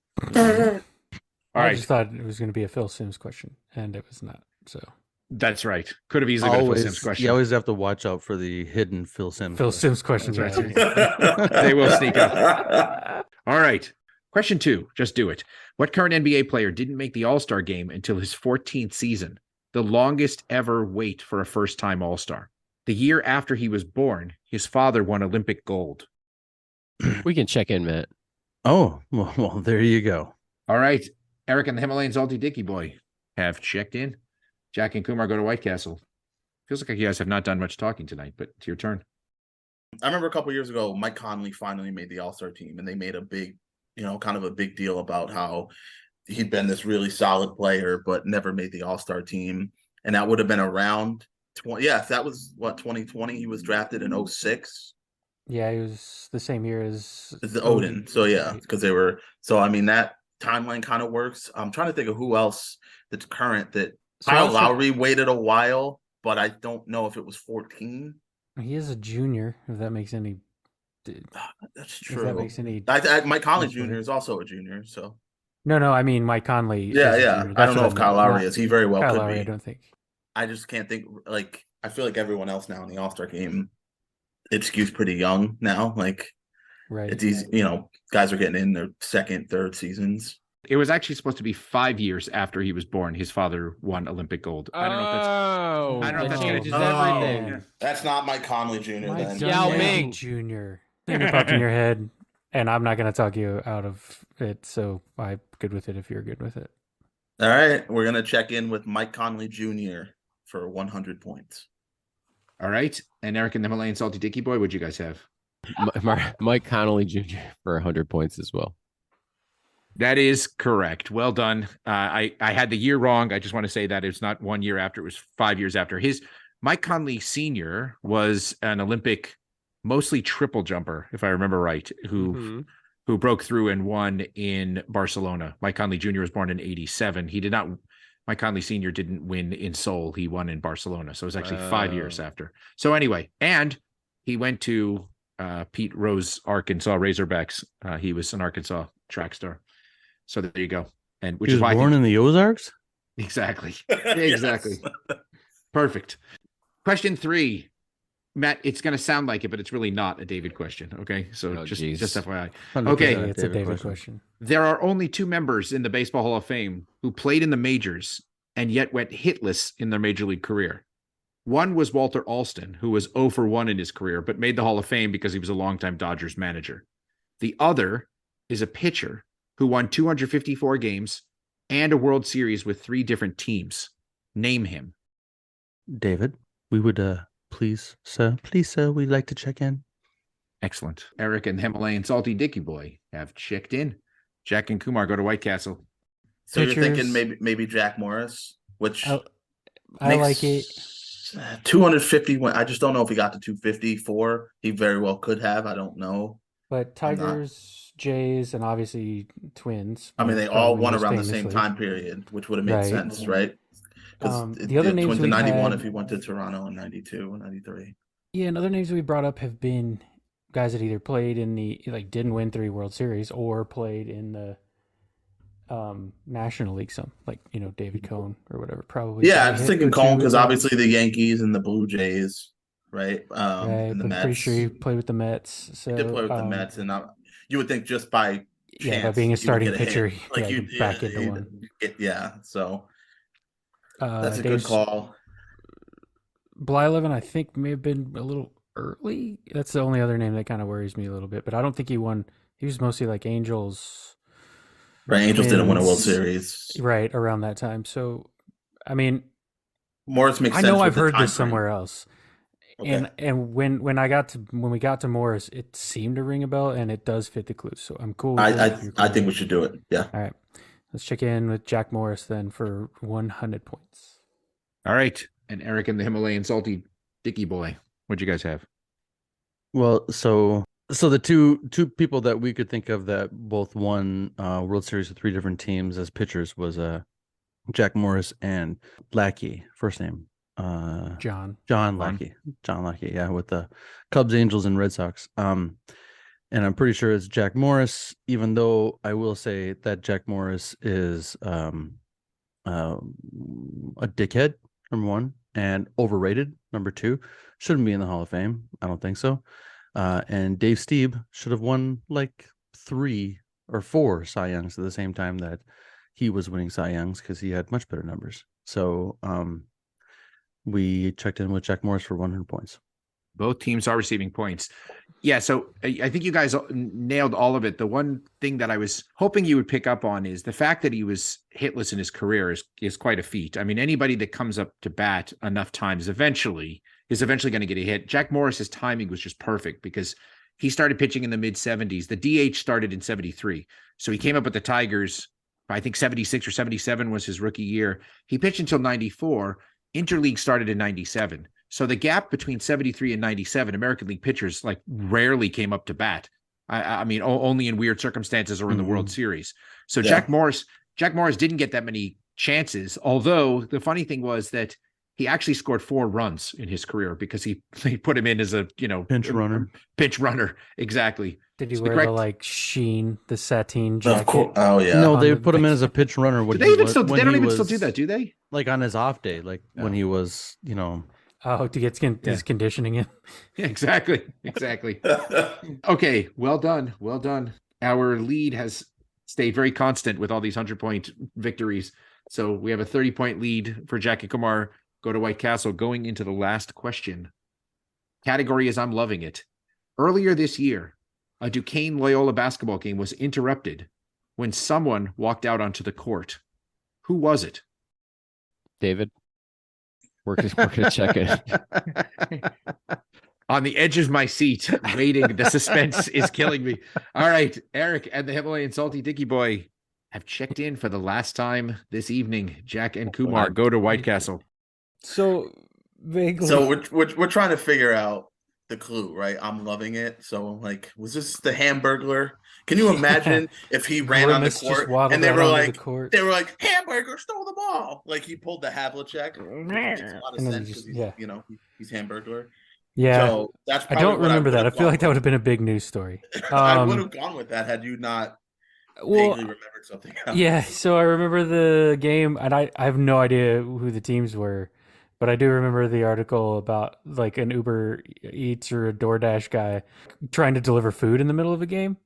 All I right. just thought it was going to be a Phil Sims question, and it was not. So That's right. Could have easily been a Phil Sims question. You always have to watch out for the hidden Phil Sims. Phil Sims questions. That's right. They will sneak up. All right. Question 2. Just do it. What current NBA player didn't make the All-Star game until his 14th season? The longest ever wait for a first-time All-Star. The year after he was born, his father won Olympic gold. We can check in, Matt. Oh, well, there you go. All right. Eric and the Himalayan Salty Dicky Boy have checked in. Jack and Kumar go to White Castle. Feels like you guys have not done much talking tonight, but it's your turn. I remember a couple years ago, Mike Conley finally made the All-Star team, and they made a big, kind of a big deal about how he'd been this really solid player, but never made the All-Star team. And that would have been around 20. Yes, that was 2020. He was drafted in 06. Yeah, it was the same year as The Odin. So yeah, because they were. So I mean that timeline kind of works. I'm trying to think of who else that's current. That Kyle Lowry waited a while, but I don't know if it was 14. He is a junior. If that makes any. That's true. If that makes any. Mike Conley Jr. is also a junior. So No, I mean Mike Conley. yeah. I don't know if what Kyle Lowry is. He very well Kyle could Lowry, be. I don't think. I just can't think. Like I feel like everyone else now in the All-Star game, it's skews pretty young now. Like Right. it's easy. Guys are getting in their second, third seasons. It was actually supposed to be 5 years after he was born. His father won Olympic gold. I don't know if that's. I don't know if that's that gonna changes do- everything. That's not Mike Conley Jr. Mike then. Yao Conley Ming. Jr. You're popping your head, and I'm not going to talk you out of it. So I'm good with it if you're good with it. All right, we're gonna check in with Mike Conley Jr. for 100 points. All right. And Eric and the Himalayan Salty Dicky Boy, what'd you guys have? Mike Connolly Jr. for 100 points as well. That is correct. Well done. I had the year wrong. I just want to say that it's not 1 year after. It was 5 years after. Mike Conley Sr. was an Olympic, mostly triple jumper, if I remember right, who broke through and won in Barcelona. Mike Conley Jr. was born in 87. Mike Conley Sr. didn't win in Seoul. He won in Barcelona. So it was actually 5 years after. So anyway, and he went to Pete Rose, Arkansas Razorbacks. He was an Arkansas track star. So there you go. And which He is was why born in the Ozarks? exactly. Exactly. Perfect. Question 3. Matt, it's going to sound like it, but it's really not a David question. Okay. So just FYI. 100% Okay. It's a David question. There are only 2 members in the Baseball Hall of Fame who played in the majors and yet went hitless in their major league career. One was Walter Alston, who was 0 for 1 in his career, but made the Hall of Fame because he was a longtime Dodgers manager. The other is a pitcher who won 254 games and a World Series with 3 different teams. Name him. David, we would please, sir, we'd like to check in. Excellent. Eric and the Himalayan Salty Dicky Boy have checked in. Jack and Kumar go to White Castle. So you're Pitchers. thinking maybe Jack Morris, which I like it. 250 win. I just don't know if he got to 254. He very well could have. I don't know. But Tigers, Jays, and obviously Twins. I mean, they all probably won most around the same famously. time period, which would have made sense, right? Because The other names Twins in we've 91 had- if he went to Toronto in 92 and 93. Yeah, and other names we brought up have been guys that either played in the didn't win 3 World Series or played in the National League. Some David Cohn or whatever. Probably. Yeah, I was thinking Cone because too. obviously the Yankees and the Blue Jays, right? Right, And the but Mets. pretty sure he played with the Mets. So He did play with the Mets, and you would think just by chance, by being a he would starting get hit. pitcher, like you back into one. So that's a Dave's- good call. Blyleven, I think, may have been a little early. That's the only other name that kind of worries me a little bit. But I don't think he won. He was mostly like Angels. Right, Angels didn't win a World Twins, Series. right around that time. So, I mean, Morris makes I sense. know with I've the heard time this frame. somewhere else. Okay. And when we got to Morris, it seemed to ring a bell, and it does fit the clue. So I'm cool with it if you're cool I with think it. we should do it. Yeah. All right, let's check in with Jack Morris then for 100 points. All right. And Eric and the Himalayan salty Dicky boy. What'd you guys have? Well, so the two people that we could think of that both won World Series with 3 different teams as pitchers was Jack Morris and Lackey, first name. John Lackey. John Lackey, yeah, with the Cubs, Angels, and Red Sox. And I'm pretty sure it's Jack Morris, even though I will say that Jack Morris is a dickhead, number 1, and overrated, number 2. Shouldn't be in the Hall of Fame. I don't think so. And Dave Stieb should have won like 3 or 4 Cy Youngs at the same time that he was winning Cy Youngs because he had much better numbers. So we checked in with Jack Morris for 100 points. Both teams are receiving points. Yeah, so I think you guys nailed all of it. The one thing that I was hoping you would pick up on is the fact that he was hitless in his career is quite a feat. I mean, anybody that comes up to bat enough times is eventually going to get a hit. Jack Morris's timing was just perfect because he started pitching in the mid 70s. The DH started in 73. So he came up with the Tigers, I think 76 or 77 was his rookie year. He pitched until 94. Interleague started in 97. So the gap between 73 and 97, American League pitchers like rarely came up to bat. I mean, only in weird circumstances or in the World Series. So Yeah. Jack Morris didn't get that many chances. Although the funny thing was that he actually scored 4 runs in his career because he put him in as a Pinch runner. Pinch runner, exactly. Did he So wear correct- the sateen jacket? Of course. Oh yeah. No, On they the put him in base. as a pitch runner. Do they even still? They don't even still do that, do they? Like on his off day, like when he was, Oh, to get his conditioning in. Yeah, exactly. Okay, well done. Our lead has stayed very constant with all these 100-point victories. So we have a 30-point lead for Jack and Kumar. Go to White Castle. Going into the last question. Category is I'm loving it. Earlier this year, a Duquesne Loyola basketball game was interrupted when someone walked out onto the court. Who was it? David, we're gonna check it. On the edge of my seat, waiting. The suspense is killing me. All right, Eric and the Himalayan Salty Dicky Boy have checked in for the last time this evening. Jack and Kumar, go to White Castle. So vaguely. So we're trying to figure out the clue, right? I'm loving it. So like, was this the Hamburglar? Can you imagine if he ran on the Grimace just court waddled and they out were onto like, the court. Hamburger stole the ball. Like he pulled the Havlicek. Makes a lot of And then sense just- because yeah. he's Hamburglar. Yeah. So that's I probably don't what remember that. I would've feel like that gone would have been a big news story. with. I would have gone with that had you not Well, vaguely remembered something else. yeah. So I remember the game, and I have no idea who the teams were, but I do remember the article about like an Uber Eats or a DoorDash guy trying to deliver food in the middle of a game.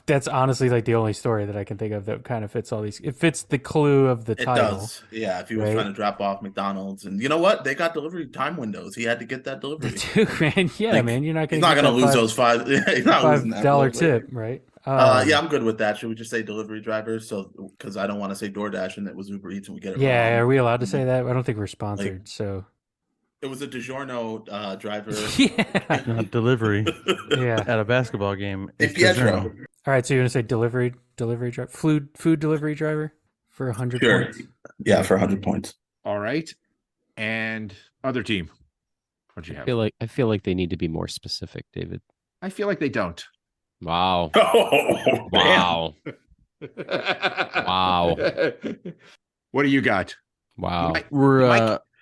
That's honestly like the only story that I can think of that kind of fits all these. It fits the clue of the It title. does. Yeah, if he was right? trying to drop off McDonald's. And you know what? They got delivery time windows. He had to get that delivery. Dude, man, yeah, Like, man, you're not He's going not to going to lose those five. He's not losing that $5 bill, tip, right? yeah, I'm good with that. Should we just say delivery drivers? So, because I don't want to say DoorDash and it was Uber Eats and we get it Yeah, wrong. are we allowed to say that? I don't think we're sponsored, so It was a DiGiorno driver. yeah, Not delivery yeah. at a basketball game. Hey, It's Pietro. DiGiorno. All right, so you're gonna say delivery driver, food delivery driver. For 100 Sure. points. Yeah, for 100 points. All right. And other team. What'd you I have? feel like they need to be more specific, David. I feel like they don't. Wow. Oh, Wow. Wow. What do you got? Wow.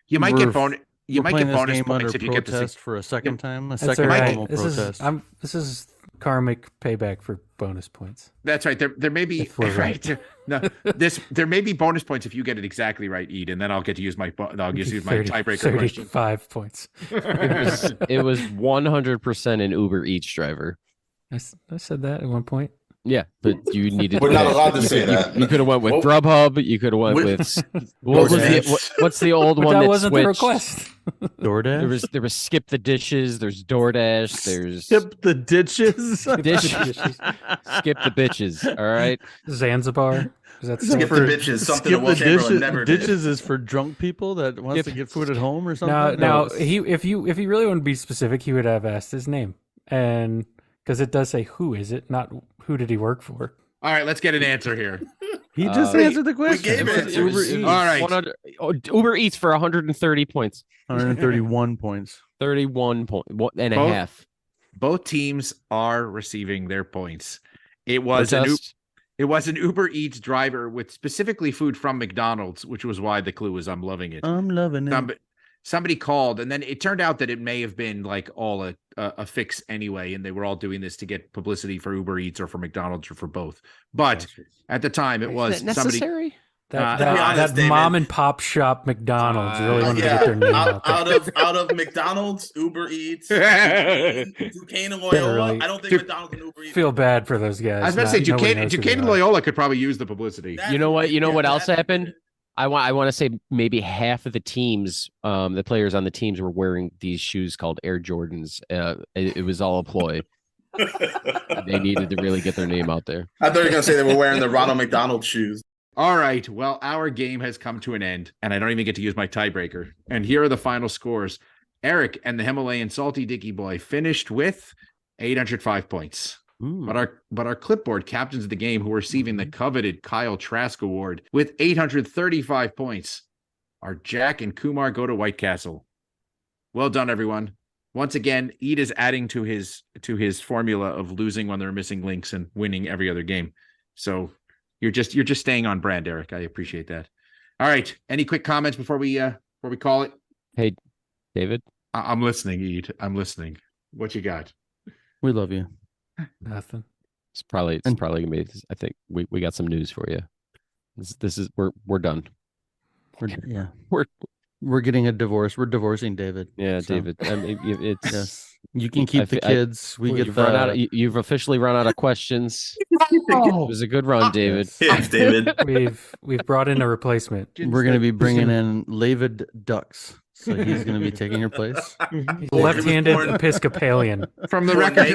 You might get bonus. You We're might playing get this bonus game points under if you get the protest for a second time. A That's second all right. formal protest. This is karmic payback for bonus points. That's right. There may be If we're right. No, there may be bonus points if you get it exactly right, Ed, and then I'll get to use my tiebreaker question. 35 points. It was 100% an Uber Eats driver. I said that at one point. Yeah, but you needed. We're not allowed to say that. You could have went with What- Grubhub. You could have went with what's the old But one that that wasn't switched? the request. DoorDash. There was Skip the Dishes. There's DoorDash. There's Skip the ditches. Skip the Bitches. All right. Zanzibar. Is that Skip still- the bitches. Something Skip that Will the Chamberlain dishes. never did. Ditches is for drunk people that wants to get food at home or something. Now if he really wanted to be specific, he would have asked his name, and because it does say who is it, not who did he work for. All right, let's get an answer here. He just answered the question. gave It was answers. Uber Eats. All right. 100 Uber Eats for 130 points. 131 points. 31 and a Both- half. Both teams are receiving their points. It was an Uber Eats driver with specifically food from McDonald's, which was why the clue was I'm loving it. I'm loving it. Somebody called, and then it turned out that it may have been like all a fix anyway, and they were all doing this to get publicity for Uber Eats or for McDonald's or for both. But at the time, it was Is that somebody. necessary? That to be honest, David, mom and pop shop McDonald's really wanted to get their name out there. out of McDonald's, Uber Eats, Duquesne and Yeah, Loyola. really. I don't think McDonald's and Uber Eats. Feel bad for those guys. I was about to say Nobody knows who Duquesne and they are. Loyola could probably use the publicity. That- You know what? You know yeah, what else that- happened? I want to say maybe half of the teams, the players on the teams were wearing these shoes called Air Jordans. It was all a ploy. They needed to really get their name out there. I thought you were going to say they were wearing the Ronald McDonald shoes. All right. Well, our game has come to an end, and I don't even get to use my tiebreaker. And here are the final scores. Eric and the Himalayan Salty Dicky Boy finished with 805 points. But our clipboard captains of the game, who are receiving the coveted Kyle Trask Award with 835 points, are Jack and Kumar Go to White Castle. Well done, everyone. Once again, Ed is adding to his formula of losing when there are missing links and winning every other game. So you're just staying on brand, Eric. I appreciate that. All right. Any quick comments before we call it? Hey, David. I'm listening, Ed. I'm listening. What you got? We love you. Nothing. It's probably gonna be. I think we got some news for you. This is we're done. We're getting a divorce. We're divorcing David. Yeah, So, David. I mean, it's Yes. You can keep the kids. You've officially run out of questions. It was a good run, David. Yes, David. We've brought in a replacement. We're going to be bringing in Lavid Ducks. So he's going to be taking your place. Left-handed born- Episcopalian. From the Born record,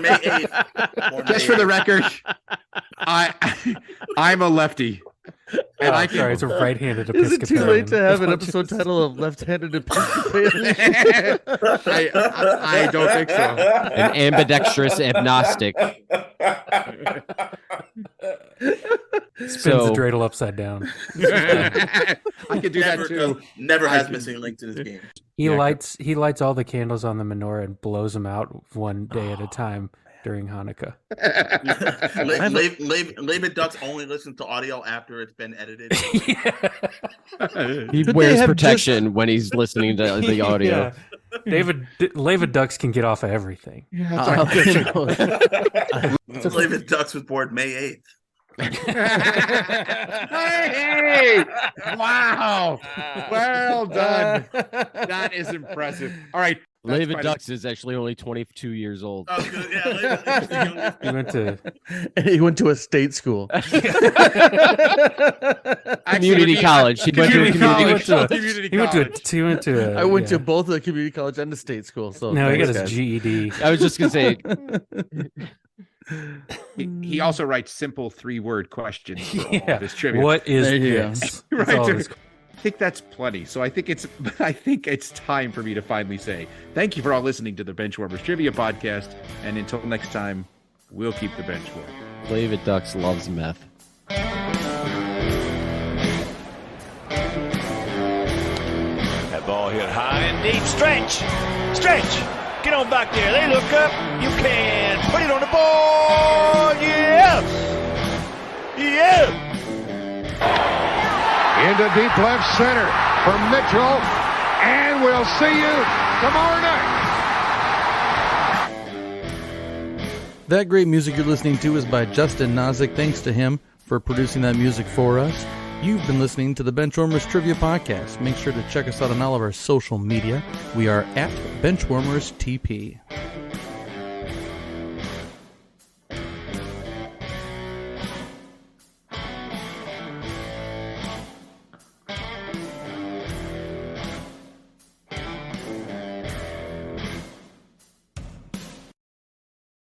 May 8th. Born just May for the 8th. record, I'm a lefty, and I Sorry, can. it's a right-handed Is it too late Episcopalian. to have an That's what episode it title of Left-Handed Episcopalian? I don't think so. An ambidextrous agnostic. Spins So- the dreidel upside down. I could do that too. Never I has can- missing links in his game. He Yeah. lights all the candles on the menorah and blows them out one day at a time during Hanukkah. Laban Ducks only listen to audio after it's been edited. He Could wears they have protection when he's listening to the audio. Yeah. David Ducks can get off of everything. Laban Ducks was born May 8th. Hey! Wow! Well done. That is impressive. All right. that's David quite Ducks is actually only 22 years old. I was gonna- yeah, Laban- He went to He went to a state school. Community college. He went to a community college. he went to I went to both the community college and the state school. So no, he got thanks, his guys. GED. I was just gonna say, He also writes simple 3-word questions for all Yeah. of his trivia. What is There you go. this? Right. That's all it is. I think that's plenty. So I think it's time for me to finally say thank you for all listening to the Benchwarmers Trivia Podcast. And until next time, we'll keep the bench warm. David Ducks loves meth. Ball hit high and deep. Stretch! Get on back there. They look up. You can put it on the board. Yes! Into deep left center for Mitchell. And we'll see you tomorrow night. That great music you're listening to is by Justin Nozick. Thanks to him for producing that music for us. You've been listening to the Benchwarmers Trivia Podcast. Make sure to check us out on all of our social media. We are at Benchwarmers TP.